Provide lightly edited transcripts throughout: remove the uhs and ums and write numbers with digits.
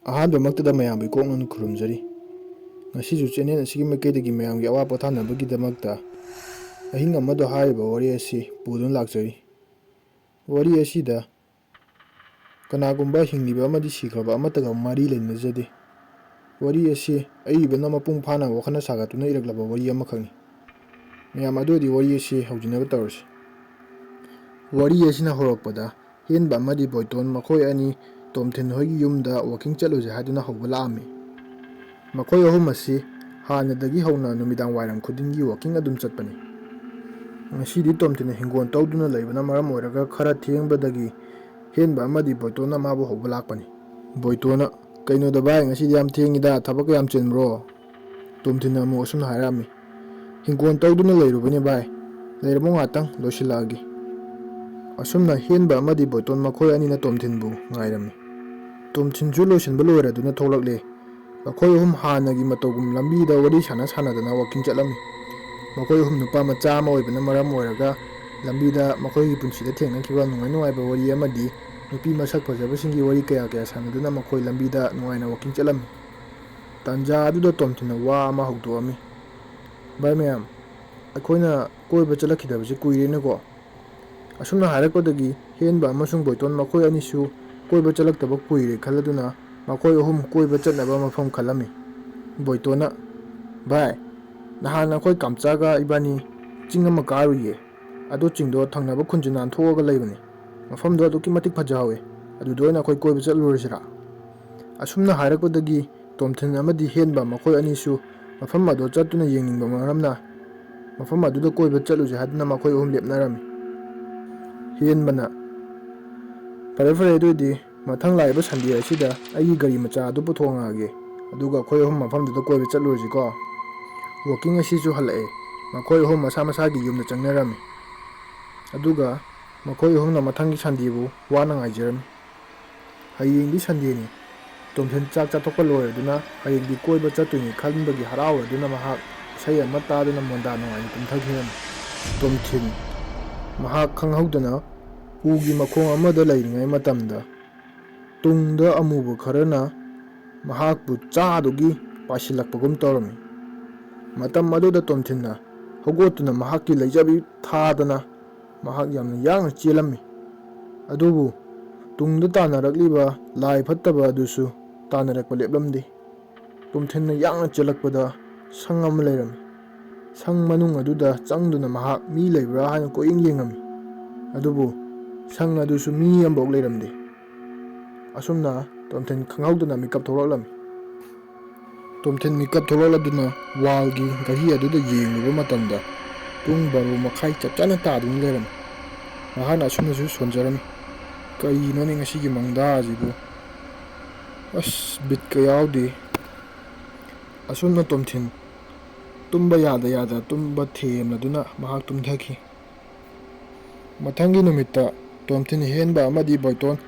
ꯑꯍꯥꯟꯕꯃꯛꯇꯗ ꯃꯌꯥꯝꯒꯤ ꯀꯣꯛꯅꯅ ꯈꯨꯔꯨꯝꯖꯔꯤ꯫ ꯉꯁꯤꯁꯨ ꯆꯦꯅꯦꯜ ꯑꯁꯤꯒꯤ ꯃꯥꯏꯀꯩꯗꯒꯤ ꯃꯌꯥꯝꯒꯤ ꯑꯋꯥ ꯄꯣꯊꯥꯅꯕꯒꯤꯗꯃꯛꯇ ꯑꯍꯤꯡ ꯑꯃꯗ ꯍꯥꯏꯔꯤꯕ ꯋꯥꯔꯤ ꯑꯁꯤ ꯄꯨꯗꯨꯅ ꯂꯥꯛꯆꯔꯤ꯫ ꯋꯥꯔꯤ ꯑꯁꯤꯗ ꯀꯅꯥꯒꯨꯝꯕ ꯍꯤꯡꯂꯤꯕ ꯑꯃꯗꯤ ꯁꯤꯈ꯭ꯔꯕ ꯑꯃꯠꯇꯒ ꯃꯔꯤ ꯂꯩꯅꯖꯗꯦ꯫ ꯋꯥꯔꯤ ꯑꯁꯤ ꯑꯏꯕꯅ ꯃꯄꯨꯡ ꯐꯥꯅ ꯋꯥꯈꯜꯅ ꯁꯥꯒꯠꯇꯨꯅ ꯏꯔꯛꯂꯕ ꯋꯥꯔꯤ ꯑꯃꯈꯛꯅꯤ꯫ ꯃꯌꯥꯝ ꯑꯗꯨꯗꯤ ꯋꯥꯔꯤ ꯑꯁꯤ ꯍꯧꯖꯤꯟꯅꯕ ꯇꯧꯔꯁꯤ꯫ ꯋꯥꯔꯤ ꯑꯁꯤꯅ ꯍꯧꯔꯛꯄꯗ ꯍꯦꯟꯕ ꯑꯃꯗꯤ ꯕꯣꯏꯇꯣꯟ ꯃꯈꯣꯏ ꯑꯅꯤ ꯇꯣꯝꯊꯤꯟ ꯍꯣꯏꯒꯤ ꯌꯨꯝꯗ ꯋꯥꯛꯀꯤꯡ ꯆꯠꯂꯨꯁꯦ ꯍꯥꯏꯗꯨꯅ ꯍꯧꯕ ꯂꯥꯛꯑꯝꯃꯤ꯫ ꯃꯈꯣꯏ ꯑꯍꯨꯝ ꯑꯁꯤ ꯍꯥꯟꯅꯗꯒꯤ ꯍꯧꯅ ꯅꯨꯃꯤꯗꯥꯡ ꯋꯥꯏꯔꯝ ꯈꯨꯗꯤꯡꯒꯤ ꯋꯥꯛꯀꯤꯡ ꯑꯗꯨꯝ ꯆꯠꯄꯅꯤ꯫ ꯉꯁꯤꯗꯤ ꯇꯣꯝꯊꯤꯟꯅ ꯍꯤꯡꯒꯣꯜ ꯇꯧꯗꯨꯅ ꯂꯩꯕꯅ ꯃꯔꯝ ꯑꯣꯏꯔꯒ ꯈꯔ ꯊꯦꯡꯕꯗꯒꯤ ꯍꯦꯟꯕ ꯑꯃꯗꯤ ꯕꯣꯏꯇꯣꯟꯅ ꯃꯥꯕꯨ ꯍꯧꯕ ꯂꯥꯛꯄꯅꯤ꯫ ꯕꯣꯏꯇꯣꯟꯅ "ꯀꯩꯅꯣꯗ ꯚꯥꯏ, ꯉꯁꯤꯗꯤ ꯌꯥꯝ ꯊꯦꯡꯉꯤꯗ, ꯊꯕꯛ ꯌꯥꯝ ꯆꯤꯟꯕ꯭ꯔꯣ?" ꯇꯣꯝꯊꯤꯟꯅ ꯑꯃꯨꯛ ꯑꯁꯨꯝꯅ ꯍꯥꯏꯔꯛꯑꯝꯃꯤ꯫ "ꯍꯤꯡꯒꯣꯜ ꯇꯧꯗꯨꯅ ꯂꯩꯔꯨꯕꯅꯤ ꯚꯥꯏ, ꯂꯩꯔꯝꯃꯣ ꯉꯥꯛꯇꯪ ꯂꯣꯏꯁꯤꯜꯂꯛꯑꯒꯦ." ꯑꯁꯨꯝꯅ ꯍꯦꯟꯕ ꯑꯃꯗꯤ ꯕꯣꯏꯇꯣꯟ ꯃꯈꯣꯏ ꯑꯅꯤꯅ ꯇꯣꯝꯊꯤꯟꯕꯨ ꯉꯥꯏꯔꯝꯃꯤ꯫ ꯇꯣꯝꯊꯤꯟꯁꯨ ꯂꯣꯏꯁꯤꯟꯕ ꯂꯣꯏꯔꯗꯨꯅ ꯊꯣꯛꯂꯛꯂꯦ꯫ ꯃꯈꯣꯏ ꯑꯍꯨꯝ ꯍꯥꯟꯅꯒꯤ ꯃꯇꯧꯒꯨꯝ ꯂꯝꯕꯤꯗ ꯋꯥꯔꯤ ꯁꯥꯟꯅꯗꯅ ꯋꯥꯛꯀꯤꯡ ꯆꯠꯂꯝꯃꯤ꯫ ꯃꯈꯣꯏ ꯑꯍꯨꯝ ꯅꯨꯄꯥ ꯃꯆꯥ ꯑꯃ ꯑꯣꯏꯕꯅ ꯃꯔꯝ ꯑꯣꯏꯔꯒ ꯂꯝꯕꯤꯗ ꯃꯈꯣꯏꯒꯤ ꯄꯨꯟꯁꯤꯗ ꯊꯦꯡꯅꯈꯤꯕ ꯅꯨꯡꯉꯥꯏ ꯅꯨꯡꯉꯥꯏꯕ ꯋꯥꯔꯤ ꯑꯃꯗꯤ ꯅꯨꯄꯤ ꯃꯁꯛ ꯐꯖꯕꯁꯤꯡꯒꯤ ꯋꯥꯔꯤ ꯀꯌꯥ ꯁꯥꯟꯅꯗꯨꯅ ꯃꯈꯣꯏ ꯂꯝꯕꯤꯗ ꯅꯨꯡꯉꯥꯏꯅ ꯋꯥꯛꯀꯤꯡ ꯆꯠꯂꯝꯃꯤ꯫ ꯇꯥꯟꯖꯥ ꯑꯗꯨꯗ ꯇꯣꯝꯊꯤꯟꯅ ꯋꯥ ꯑꯃ ꯍꯧꯗꯣꯛꯑꯝꯃꯤ꯫ "ꯚꯥꯏ ꯃꯌꯥꯝ, ꯑꯩꯈꯣꯏꯅ ꯀꯣꯏꯕ ꯆꯠꯂꯛꯈꯤꯗꯕꯁꯤ ꯀꯨꯏꯔꯦꯅꯦꯀꯣ." ꯑꯁꯨꯝꯅ ꯍꯥꯏꯔꯛꯄꯗꯒꯤ ꯍꯦꯟꯕ ꯑꯃꯁꯨꯡ ꯕꯣꯏꯇꯣꯟ ꯃꯈꯣꯏ ꯑꯅꯤꯁꯨ ꯀꯣꯏꯕ ꯆꯠꯂꯛꯇꯕ ꯀꯨꯏꯔꯦ ꯈꯜꯂꯗꯨꯅ ꯃꯈꯣꯏ ꯑꯍꯨꯝ ꯀꯣꯏꯕ ꯆꯠꯅꯕ ꯃꯐꯝ ꯈꯜꯂꯝꯃꯤ꯫ ꯕꯣꯏꯇꯣꯟꯅ "ꯚꯥꯏ, ꯅꯍꯥꯟ ꯑꯩꯈꯣꯏ ꯀꯥꯝꯆꯥꯒ ꯏꯕꯥꯅꯤ ꯆꯤꯡ ꯑꯃ ꯀꯥꯔꯨꯏꯌꯦ꯫ ꯑꯗꯨ ꯆꯤꯡꯗꯣ ꯊꯪꯅꯕ ꯈꯨꯟꯁꯤ ꯅꯥꯟꯊꯣꯛꯑꯒ ꯂꯩꯕꯅꯤ꯫ ꯃꯐꯝꯗꯣ ꯑꯗꯨꯛꯀꯤ ꯃꯇꯤꯛ ꯐꯖꯍꯧꯋꯦ꯫ ꯑꯗꯨꯗ ꯑꯣꯏꯅ ꯑꯩꯈꯣꯏ ꯀꯣꯏꯕ ꯆꯠꯂꯨꯔꯁꯤꯔꯥ?" ꯑꯁꯨꯝꯅ ꯍꯥꯏꯔꯛꯄꯗꯒꯤ ꯇꯣꯝꯊꯤꯟ ꯑꯃꯗꯤ ꯍꯦꯟꯕ ꯃꯈꯣꯏ ꯑꯅꯤꯁꯨ ꯃꯐꯝ ꯑꯗꯨ ꯆꯠꯇꯨꯅ ꯌꯦꯡꯅꯤꯡꯕ ꯃꯔꯝꯅ ꯃꯐꯝ ꯑꯗꯨꯗ ꯀꯣꯏꯕ ꯆꯠꯂꯨꯁꯦ ꯍꯥꯏꯗꯨꯅ ꯃꯈꯣꯏ ꯑꯍꯨꯝ ꯂꯦꯞꯅꯔꯝꯃꯤ꯫ ꯍꯦꯟꯕꯅ "ꯐꯔꯦ ꯐꯔꯦ, ꯑꯗꯨꯑꯣꯏꯗꯤ ꯃꯊꯪ ꯂꯥꯛꯏꯕ ꯁꯟꯗꯦ ꯑꯁꯤꯗ ꯑꯩꯒꯤ ꯒꯥꯔꯤ ꯃꯆꯥ ꯑꯗꯨ ꯄꯨꯊꯣꯛꯉꯛꯑꯒꯦ, ꯑꯗꯨꯒ ꯑꯩꯈꯣꯏ ꯑꯍꯨꯝ ꯃꯐꯝꯗꯨꯗ ꯀꯣꯏꯕ ꯆꯠꯂꯨꯔꯁꯤꯀꯣ." ꯋꯥꯛꯀꯤꯡ ꯑꯁꯤꯁꯨ ꯍꯜꯂꯛꯑꯦ꯫ ꯃꯈꯣꯏ ꯑꯍꯨꯝ ꯃꯁꯥ ꯃꯁꯥꯒꯤ ꯌꯨꯝꯗ ꯆꯪꯅꯔꯝꯃꯤ꯫ ꯑꯗꯨꯒ ꯃꯈꯣꯏ ꯑꯍꯨꯝꯅ ꯃꯊꯪꯒꯤ ꯁꯟꯗꯦꯕꯨ ꯋꯥꯅ ꯉꯥꯏꯖꯔꯝꯃꯤ꯫ ꯍꯌꯦꯡꯗꯤ ꯁꯟꯗꯦꯅꯤ꯫ ꯇꯣꯝꯊꯤꯟ ꯆꯥꯛ ꯆꯥꯊꯣꯛꯄ ꯂꯣꯏꯔꯗꯨꯅ ꯍꯌꯦꯡꯗꯤ ꯀꯣꯏꯕ ꯆꯠꯇꯣꯏꯅꯤ ꯈꯟꯕꯒꯤ ꯍꯔꯥꯎꯔꯗꯨꯅ ꯃꯍꯥꯛ ꯏꯁꯩ ꯑꯃ ꯇꯥꯗꯨꯅ ꯃꯣꯟꯗꯥ ꯅꯨꯡꯉꯥꯏꯅ ꯇꯨꯝꯊꯈꯤꯔꯝꯃꯤ꯫ ꯇꯣꯝꯊꯤꯟ ꯃꯍꯥꯛ ꯈꯪꯍꯧꯗꯅ ꯎꯒꯤ ꯃꯈꯣꯡ ꯑꯃꯗ ꯂꯩꯔꯤꯉꯩ ꯃꯇꯝꯗ ꯇꯨꯡꯗ ꯑꯃꯨꯕ ꯈꯔꯅ ꯃꯍꯥꯛꯄꯨ ꯆꯥꯗꯨꯒꯤ ꯄꯥꯏꯁꯤꯜꯂꯛꯄꯒꯨꯝ ꯇꯧꯔꯝꯃꯤ꯫ ꯃꯇꯝ ꯑꯗꯨꯗ ꯇꯣꯝꯊꯤꯟꯅ ꯍꯧꯒꯠꯇꯨꯅ ꯃꯍꯥꯛꯀꯤ ꯂꯩꯖꯕꯤ ꯊꯥꯗꯅ ꯃꯍꯥꯛ ꯌꯥꯝꯅ ꯌꯥꯡꯅ ꯆꯦꯜꯂꯝꯃꯤ꯫ ꯑꯗꯨꯕꯨ ꯇꯨꯡꯗ ꯇꯥꯟꯅꯔꯛꯂꯤꯕ ꯂꯥꯏ ꯐꯠꯇꯕ ꯑꯗꯨꯁꯨ ꯇꯥꯟꯅꯔꯛꯄ ꯂꯦꯞꯂꯝꯗꯦ꯫ ꯇꯣꯝꯊꯤꯟꯅ ꯌꯥꯡꯅ ꯆꯦꯜꯂꯛꯄꯗ ꯁꯪ ꯑꯃ ꯂꯩꯔꯝꯃꯤ꯫ ꯁꯪ ꯃꯅꯨꯡ ꯑꯗꯨꯗ ꯆꯪꯗꯨꯅ ꯃꯍꯥꯛ ꯃꯤ ꯂꯩꯕ꯭ꯔꯥ ꯍꯥꯏꯅ ꯀꯣꯏꯌꯦꯡ ꯌꯦꯡꯉꯝꯃꯤ꯫ ꯑꯗꯨꯕꯨ ꯁꯪ ꯑꯗꯨꯁꯨ ꯃꯤ ꯑꯃꯐꯥꯎ ꯂꯩꯔꯝꯗꯦ꯫ ꯑꯁꯨꯝꯅ ꯇꯣꯝꯊꯤꯟ ꯈꯪꯍꯧꯗꯅ ꯃꯤꯀꯞ ꯊꯣꯛꯂꯛꯂꯝꯃꯤ꯫ ꯇꯣꯝꯊꯤꯟ ꯃꯤꯀꯞ ꯊꯣꯛꯂꯛꯂꯗꯨꯅ ꯋꯥꯜꯒꯤ ꯘꯔꯤ ꯑꯗꯨꯗ ꯌꯦꯡꯂꯨꯕ ꯃꯇꯝꯗ ꯄꯨꯡ 12:30 ꯆꯞ ꯆꯥꯅ ꯇꯥꯗꯨꯅ ꯂꯩꯔꯝꯃꯤ꯫ ꯃꯍꯥꯛꯅ ꯑꯁꯨꯝꯅꯁꯨ ꯁꯣꯟꯖꯔꯝꯃꯤ꯫ "ꯀꯔꯤꯅꯣꯅꯦ ꯉꯁꯤꯒꯤ ꯃꯪꯗꯥꯁꯤꯕꯨ? ꯑꯁ, ꯕꯤꯠꯀ ꯌꯥꯎꯗꯦ." ꯑꯁꯨꯝꯅ ꯇꯣꯝꯊꯤꯟ ꯇꯨꯝꯕ ꯌꯥꯗ ꯇꯨꯝꯕ ꯊꯦꯝꯂꯗꯨꯅ ꯃꯍꯥꯛ ꯇꯨꯝꯊꯈꯤ꯫ ꯃꯊꯪꯒꯤ ꯅꯨꯃꯤꯠꯇ ꯇꯣꯝꯊꯤꯟ, ꯍꯦꯟꯕ ꯑꯃꯗꯤ ꯕꯣꯏꯇꯣꯟ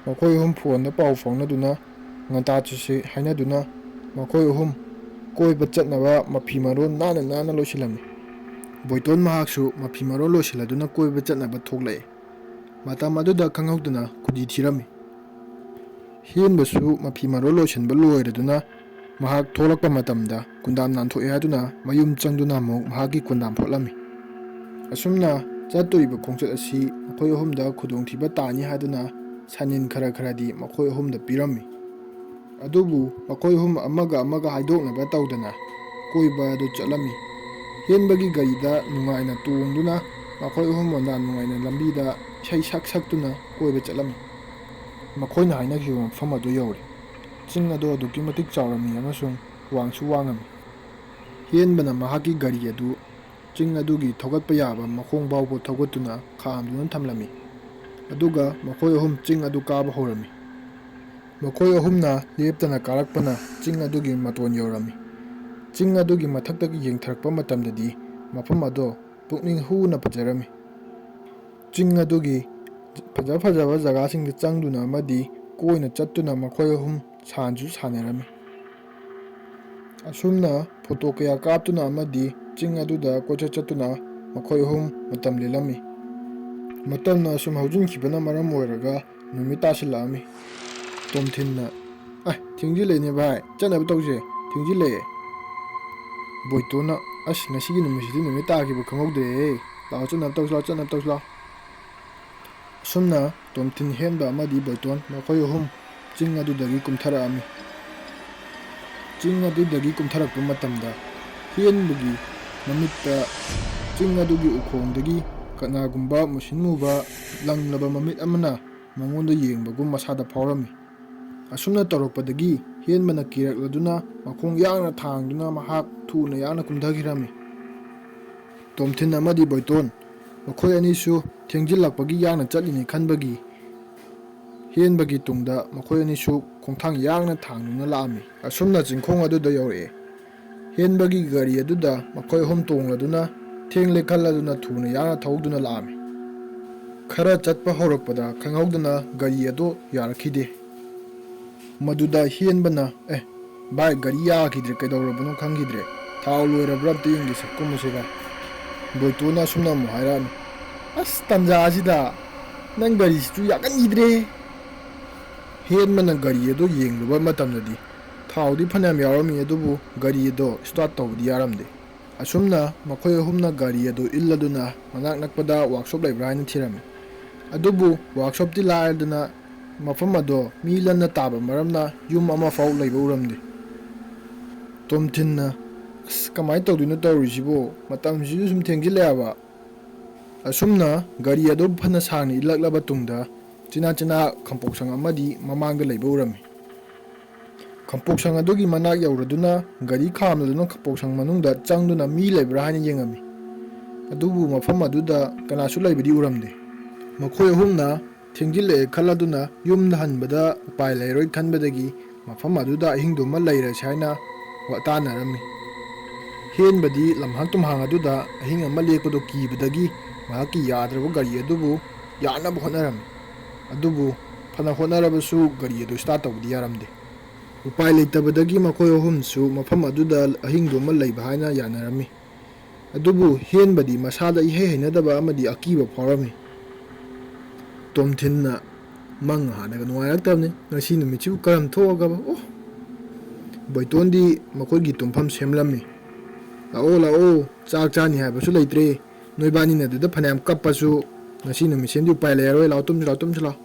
ꯃꯈꯣꯏ ꯑꯍꯨꯝ ꯐꯣꯟꯗ ꯄꯥꯎ ꯐꯥꯎꯅꯗꯨꯅ ꯉꯟꯇꯥ ꯆꯠꯁꯤ ꯍꯥꯏꯅꯗꯨꯅ ꯃꯈꯣꯏ ꯑꯍꯨꯝ ꯀꯣꯏꯕ ꯆꯠꯅꯕ ꯃꯐꯤ ꯃꯔꯣꯟ ꯅꯥꯟꯅ ꯂꯣꯏꯁꯤꯜꯂꯝꯃꯤ꯫ ꯕꯣꯏꯇꯣꯟ ꯃꯍꯥꯛꯁꯨ ꯃꯐꯤ ꯃꯔꯣꯟ ꯂꯣꯏꯁꯤꯜꯂꯗꯨꯅ ꯀꯣꯏꯕ ꯆꯠꯅꯕ ꯊꯣꯛꯂꯛꯑꯦ꯫ ꯃꯇꯝ ꯑꯗꯨꯗ ꯈꯪꯍꯧꯗꯅ ꯈꯨꯗꯤ ꯊꯤꯔꯝꯃꯤ꯫ ꯍꯦꯟꯕꯁꯨ ꯃꯐꯤ ꯃꯔꯣꯟ ꯂꯣꯏꯁꯤꯟꯕ ꯂꯣꯏꯔꯗꯨꯅ ꯃꯍꯥꯛ ꯊꯣꯛꯂꯛꯄ ꯃꯇꯝꯗ ꯀꯨꯟꯗꯥꯝ ꯅꯥꯟꯊꯣꯛꯑꯦ ꯍꯥꯏꯗꯨꯅ ꯃꯌꯨꯝ ꯆꯪꯗꯨꯅ ꯑꯃꯨꯛ ꯃꯍꯥꯛꯀꯤ ꯀꯨꯟꯗꯥꯝ ꯐꯣꯠꯂꯝꯃꯤ꯫ ꯑꯁꯨꯝꯅ ꯆꯠꯇꯣꯔꯤꯕ ꯈꯣꯡꯆꯠ ꯑꯁꯤ ꯃꯈꯣꯏ ꯑꯍꯨꯝꯗ ꯈꯨꯗꯣꯡꯊꯤꯕ ꯇꯥꯅꯤ ꯍꯥꯏꯗꯨꯅ ꯁꯥꯅꯤꯟ ꯈꯔꯗꯤ ꯃꯈꯣꯏ ꯑꯍꯨꯝꯗ ꯄꯤꯔꯝꯃꯤ꯫ ꯑꯗꯨꯕꯨ ꯃꯈꯣꯏ ꯑꯍꯨꯝ ꯑꯃꯒ ꯍꯥꯏꯗꯣꯛꯅꯕ ꯇꯧꯗꯅ ꯀꯣꯏꯕ ꯑꯗꯨ ꯆꯠꯂꯝꯃꯤ꯫ ꯍꯦꯟꯕꯒꯤ ꯒꯥꯔꯤꯗ ꯅꯨꯡꯉꯥꯏꯅ ꯇꯣꯡꯗꯨꯅ ꯃꯈꯣꯏ ꯑꯍꯨꯝ ꯃꯣꯟꯗꯥ ꯅꯨꯡꯉꯥꯏꯅ ꯂꯝꯕꯤꯗ ꯏꯁꯩ ꯁꯛꯇꯨꯅ ꯀꯣꯏꯕ ꯆꯠꯂꯝꯃꯤ꯫ ꯃꯈꯣꯏꯅ ꯍꯥꯏꯅꯈꯤꯕ ꯃꯐꯝ ꯑꯗꯨ ꯌꯧꯔꯦ꯫ ꯆꯤꯡ ꯑꯗꯨ ꯑꯗꯨꯛꯀꯤ ꯃꯇꯤꯛ ꯆꯥꯎꯔꯝꯃꯤ ꯑꯃꯁꯨꯡ ꯋꯥꯡꯁꯨ ꯋꯥꯡꯉꯝꯃꯤ꯫ ꯍꯦꯟꯕꯅ ꯃꯍꯥꯛꯀꯤ ꯒꯥꯔꯤ ꯑꯗꯨ ꯆꯤꯡ ꯑꯗꯨꯒꯤ ꯊꯧꯒꯠꯄ ꯌꯥꯕ ꯃꯈꯣꯡ ꯐꯥꯎꯕ ꯊꯧꯒꯠꯇꯨꯅ ꯈꯥꯝꯗꯨꯅ ꯊꯝꯂꯝꯃꯤ꯫ ꯑꯗꯨꯒ ꯃꯈꯣꯏ ꯑꯍꯨꯝ ꯆꯤꯡ ꯑꯗꯨ ꯀꯥꯕ ꯍꯧꯔꯝꯃꯤ꯫ ꯃꯈꯣꯏ ꯑꯍꯨꯝꯅ ꯂꯦꯞꯇꯅ ꯀꯥꯔꯛꯄꯅ ꯆꯤꯡ ꯑꯗꯨꯒꯤ ꯃꯇꯣꯟ ꯌꯧꯔꯝꯃꯤ꯫ ꯆꯤꯡ ꯑꯗꯨꯒꯤ ꯃꯊꯛꯇꯒꯤ ꯌꯦꯡꯊꯔꯛꯄ ꯃꯇꯝꯗꯗꯤ ꯃꯐꯝ ꯑꯗꯨ ꯄꯨꯛꯅꯤꯡ ꯍꯨꯅ ꯐꯖꯔꯝꯃꯤ꯫ ꯆꯤꯡ ꯑꯗꯨꯒꯤ ꯐꯖꯕ ꯖꯒꯥꯁꯤꯡꯗ ꯆꯪꯗꯨꯅ ꯑꯃꯗꯤ ꯀꯣꯏꯅ ꯆꯠꯇꯨꯅ ꯃꯈꯣꯏ ꯑꯍꯨꯝ ꯁꯥꯟꯅꯁꯨ ꯁꯥꯟꯅꯔꯝꯃꯤ꯫ ꯑꯁꯨꯝꯅ ꯐꯣꯇꯣ ꯀꯌꯥ ꯀꯥꯞꯇꯨꯅ ꯑꯃꯗꯤ ꯆꯤꯡ ꯑꯗꯨꯗ ꯀꯣꯏꯆꯠ ꯆꯠꯇꯨꯅ ꯃꯈꯣꯏ ꯑꯍꯨꯝ ꯃꯇꯝ ꯂꯦꯜꯂꯝꯃꯤ꯫ ꯃꯇꯝꯅ ꯑꯁꯨꯝ ꯍꯧꯖꯤꯟꯈꯤꯕꯅ ꯃꯔꯝ ꯑꯣꯏꯔꯒ ꯅꯨꯃꯤꯠ ꯇꯥꯁꯤꯜꯂꯛꯑꯝꯃꯤ꯫ ꯇꯣꯝꯊꯤꯟꯅ ꯊꯦꯡꯖꯤꯜꯂꯛꯑꯦꯅꯦ ꯚꯥꯏ, ꯆꯠꯅꯕ ꯇꯧꯁꯦ, ꯊꯦꯡꯖꯤꯜꯂꯛꯑꯦ꯫ ꯕꯣꯏꯇꯣꯟꯅ ꯉꯁꯤꯒꯤ ꯅꯨꯃꯤꯠꯁꯤꯗꯤ ꯅꯨꯃꯤꯠ ꯇꯥꯈꯤꯕ ꯈꯪꯍꯧꯗ꯭ꯔꯦꯍꯦ, ꯂꯥꯛꯑꯣ ꯆꯠꯅꯕ ꯇꯧꯁꯤ ꯂꯥꯛꯑꯣ, ꯆꯠꯅꯕ ꯇꯧꯁꯤ ꯂꯥꯛꯑꯣ꯫ ꯑꯁꯨꯝꯅ ꯇꯣꯝꯊꯤꯟ, ꯍꯦꯟꯕ ꯑꯃꯗꯤ ꯕꯣꯏꯇꯣꯟ ꯃꯈꯣꯏ ꯑꯍꯨꯝ ꯆꯤꯡ ꯑꯗꯨꯗꯒꯤ ꯀꯨꯝꯊꯔꯛꯑꯝꯃꯤ꯫ ꯆꯤꯡ ꯑꯗꯨꯗꯒꯤ ꯀꯨꯝꯊꯔꯛꯄ ꯃꯇꯝꯗ ꯍꯦꯟꯕꯒꯤ ꯃꯃꯤꯠꯇ ꯆꯤꯡ ꯑꯗꯨꯒꯤ ꯎꯈꯣꯡꯗꯒꯤ ꯀꯅꯥꯒꯨꯝꯕ ꯃꯨꯁꯤꯟ ꯃꯨꯕ ꯂꯪꯂꯕ ꯃꯃꯤꯠ ꯑꯃꯅ ꯃꯉꯣꯟꯗ ꯌꯦꯡꯕꯒꯨꯝ ꯃꯁꯥꯗ ꯐꯥꯎꯔꯝꯃꯤ꯫ ꯑꯁꯨꯝꯅ ꯇꯧꯔꯛꯄꯗꯒꯤ ꯍꯦꯟꯕꯅ ꯀꯤꯔꯛꯂꯗꯨꯅ ꯃꯈꯣꯡ ꯌꯥꯡꯅ ꯊꯥꯡꯗꯨꯅ ꯃꯍꯥꯛ ꯊꯨꯅ ꯌꯥꯡꯅ ꯀꯨꯝꯊꯈꯤꯔꯝꯃꯤ꯫ ꯇꯣꯝꯊꯤꯟ ꯑꯃꯗꯤ ꯕꯣꯏꯇꯣꯟ ꯃꯈꯣꯏ ꯑꯅꯤꯁꯨ ꯊꯦꯡꯖꯤꯜꯂꯛꯄꯒꯤ ꯌꯥꯡꯅ ꯆꯠꯂꯤꯅꯤ ꯈꯟꯕꯒꯤ ꯍꯦꯟꯕꯒꯤ ꯇꯨꯡꯗ ꯃꯈꯣꯏ ꯑꯅꯤꯁꯨ ꯈꯣꯡꯊꯥꯡ ꯌꯥꯡꯅ ꯊꯥꯡꯗꯨꯅ ꯂꯥꯛꯑꯝꯃꯤ꯫ ꯑꯁꯨꯝꯅ ꯆꯤꯡꯈꯣꯡ ꯑꯗꯨꯗ ꯌꯧꯔꯛꯑꯦ꯫ ꯍꯦꯟꯕꯒꯤ ꯒꯥꯔꯤ ꯑꯗꯨꯗ ꯃꯈꯣꯏ ꯑꯍꯨꯝ ꯇꯣꯡꯂꯗꯨꯅ ꯊꯦꯡꯂꯦ ꯈꯜꯂꯗꯨꯅ ꯊꯨꯅ ꯌꯥꯡꯅ ꯊꯧꯗꯨꯅ ꯂꯥꯛꯑꯝꯃꯤ꯫ ꯈꯔ ꯆꯠꯄ ꯍꯧꯔꯛꯄꯗ ꯈꯪꯍꯧꯗꯅ ꯒꯥꯔꯤ ꯑꯗꯨ ꯌꯥꯔꯛꯈꯤꯗꯦ꯫ ꯃꯗꯨꯗ ꯍꯦꯟꯕꯅ ꯚꯥꯏ, ꯒꯥꯔꯤ ꯌꯥꯈꯤꯗ꯭ꯔꯦ, ꯀꯩꯗꯧꯔꯕꯅꯣ ꯈꯪꯈꯤꯗ꯭ꯔꯦ, ꯊꯥꯎ ꯂꯣꯏꯔꯕ꯭ꯔꯥ ꯑꯝꯇ ꯌꯦꯡꯒꯦꯁꯦ, ꯀꯨꯝꯃꯁꯦ ꯚꯥꯏ꯫ ꯕꯣꯏꯇꯣꯟꯅ ꯑꯁꯨꯝꯅ ꯑꯃꯨꯛ ꯍꯥꯏꯔꯛꯑꯝꯃꯤ꯫ ꯇꯟꯖꯥꯁꯤꯗ ꯅꯪ ꯒꯥꯔꯤꯁꯤꯁꯨ ꯌꯥꯒꯟꯈꯤꯗ꯭ꯔꯦ꯫ ꯍꯦꯟꯕꯅ ꯒꯥꯔꯤ ꯑꯗꯨ ꯌꯦꯡꯂꯨꯕ ꯃꯇꯝꯗꯗꯤ ꯊꯥꯎꯗꯤ ꯐꯅꯌꯥꯝ ꯌꯥꯎꯔꯝꯃꯤ, ꯑꯗꯨꯕꯨ ꯒꯥꯔꯤ ꯑꯗꯣ ꯁ꯭ꯇꯥꯔꯠ ꯇꯧꯕꯗꯤ ꯌꯥꯔꯝꯗꯦ꯫ ꯑꯁꯨꯝꯅ ꯃꯈꯣꯏ ꯑꯍꯨꯝꯅ ꯒꯥꯔꯤ ꯑꯗꯨ ꯏꯜꯂꯗꯨꯅ ꯃꯅꯥꯛ ꯅꯛꯄꯗ ꯋꯥꯛꯁꯣꯞ ꯂꯩꯕ꯭ꯔꯥ ꯍꯥꯏꯅ ꯊꯤꯔꯝꯃꯤ꯫ ꯑꯗꯨꯕꯨ ꯋꯥꯛꯁꯣꯞꯇꯤ ꯂꯥꯏꯔꯗꯅ ꯃꯐꯝ ꯑꯗꯣ ꯃꯤ ꯂꯟꯅ ꯇꯥꯕ ꯃꯔꯝꯅ ꯌꯨꯝ ꯑꯃꯐꯥꯎ ꯂꯩꯕ ꯎꯔꯝꯗꯦ꯫ ꯇꯣꯝꯊꯤꯟꯅ ꯀꯃꯥꯏꯅ ꯇꯧꯗꯣꯏꯅꯣ ꯇꯧꯔꯤꯁꯤꯕꯣ, ꯃꯇꯝꯁꯤꯁꯨ ꯁꯨꯝ ꯊꯦꯡꯖꯤꯜꯂꯛꯑꯦꯕ꯫ ꯑꯁꯨꯝꯅ ꯒꯥꯔꯤ ꯑꯗꯨ ꯐꯅ ꯁꯥꯡꯅ ꯏꯜꯂꯛꯂꯕ ꯇꯨꯡꯗ ꯆꯤꯅꯥ ꯈꯝꯄꯣꯛꯁꯪ ꯑꯃꯗꯤ ꯃꯃꯥꯡꯗ ꯂꯩꯕ ꯎꯔꯝꯃꯤ꯫ ꯈꯝꯄꯣꯛꯁꯪ ꯑꯗꯨꯒꯤ ꯃꯅꯥꯛ ꯌꯧꯔꯗꯨꯅ ꯒꯥꯔꯤ ꯈꯥꯝꯂꯗꯨꯅ ꯈꯝꯄꯣꯛꯁꯪ ꯃꯅꯨꯡꯗ ꯆꯪꯗꯨꯅ ꯃꯤ ꯂꯩꯕ꯭ꯔꯥ ꯍꯥꯏꯅ ꯌꯦꯡꯉꯝꯃꯤ꯫ ꯑꯗꯨꯕꯨ ꯃꯐꯝ ꯑꯗꯨꯗ ꯀꯅꯥꯁꯨ ꯂꯩꯕꯗꯤ ꯎꯔꯝꯗꯦ꯫ ꯃꯈꯣꯏ ꯑꯍꯨꯝꯅ ꯊꯦꯡꯖꯤꯜꯂꯛꯑꯦ ꯈꯜꯂꯗꯨꯅ ꯌꯨꯝꯗ ꯍꯟꯕꯗ ꯎꯄꯥꯏ ꯂꯩꯔꯣꯏ ꯈꯟꯕꯗꯒꯤ ꯃꯐꯝ ꯑꯗꯨꯗ ꯑꯍꯤꯡꯗꯨꯃ ꯂꯩꯔꯁꯤ ꯍꯥꯏꯅ ꯋꯥꯇꯥꯅꯔꯝꯃꯤ꯫ ꯍꯦꯟꯕꯗꯤ ꯂꯝꯍꯥꯡ ꯇꯨꯝꯍꯥꯡ ꯑꯗꯨꯗ ꯑꯍꯤꯡ ꯑꯃ ꯂꯦꯛꯄꯗꯣ ꯀꯤꯕꯗꯒꯤ ꯃꯍꯥꯛꯀꯤ ꯌꯥꯗ꯭ꯔꯕ ꯒꯥꯔꯤ ꯑꯗꯨꯕꯨ ꯌꯥꯅꯕ ꯍꯣꯠꯅꯔꯝꯃꯤ꯫ ꯑꯗꯨꯕꯨ ꯐꯅ ꯍꯣꯠꯅꯔꯕꯁꯨ ꯒꯥꯔꯤ ꯑꯗꯨ ꯁ꯭ꯇꯥꯔꯠ ꯇꯧꯕꯗꯤ ꯌꯥꯔꯝꯗꯦ꯫ ꯎꯄꯥꯏ ꯂꯩꯇꯕꯗꯒꯤ ꯃꯈꯣꯏ ꯑꯍꯨꯝꯁꯨ ꯃꯐꯝ ꯑꯗꯨꯗ ꯑꯍꯤꯡꯗꯨꯃ ꯂꯩꯕ ꯍꯥꯏꯅ ꯌꯥꯅꯔꯝꯃꯤ꯫ ꯑꯗꯨꯕꯨ ꯍꯦꯟꯕꯗꯤ ꯃꯁꯥꯗ ꯏꯍꯩ ꯍꯩꯅꯗꯕ ꯑꯃꯗꯤ ꯑꯀꯤꯕ ꯐꯥꯎꯔꯝꯃꯤ꯫ ꯇꯣꯝꯊꯤꯟꯅ ꯃꯪ ꯍꯥꯟꯅꯒ ꯅꯨꯡꯉꯥꯏꯔꯛꯇꯕꯅꯤ, ꯉꯁꯤ ꯅꯨꯃꯤꯠꯁꯤꯕꯨ ꯀꯔꯝ ꯊꯣꯛꯑꯒꯕ ꯕꯣꯏꯇꯣꯟꯗꯤ ꯃꯈꯣꯏꯒꯤ ꯇꯨꯝꯐꯝ ꯁꯦꯝꯂꯝꯃꯤ꯫ ꯂꯥꯛꯑꯣ ꯂꯥꯛꯑꯣ, ꯆꯥꯛ ꯆꯥꯅꯤ ꯍꯥꯏꯕꯁꯨ ꯂꯩꯇ꯭ꯔꯦ, ꯅꯣꯏꯕꯥꯅꯤꯅ ꯑꯗꯨꯗ ꯐꯅꯌꯥꯝ ꯀꯞꯄꯁꯨ ꯉꯁꯤ ꯅꯨꯃꯤꯠꯁꯤꯃꯗꯤ ꯎꯄꯥꯏ ꯂꯩꯔꯔꯣꯏ, ꯂꯥꯛꯑꯣ ꯇꯨꯝꯁꯤ ꯂꯥꯛꯑꯣ, ꯇꯨꯝꯁꯤ ꯂꯥꯛꯑꯣ꯫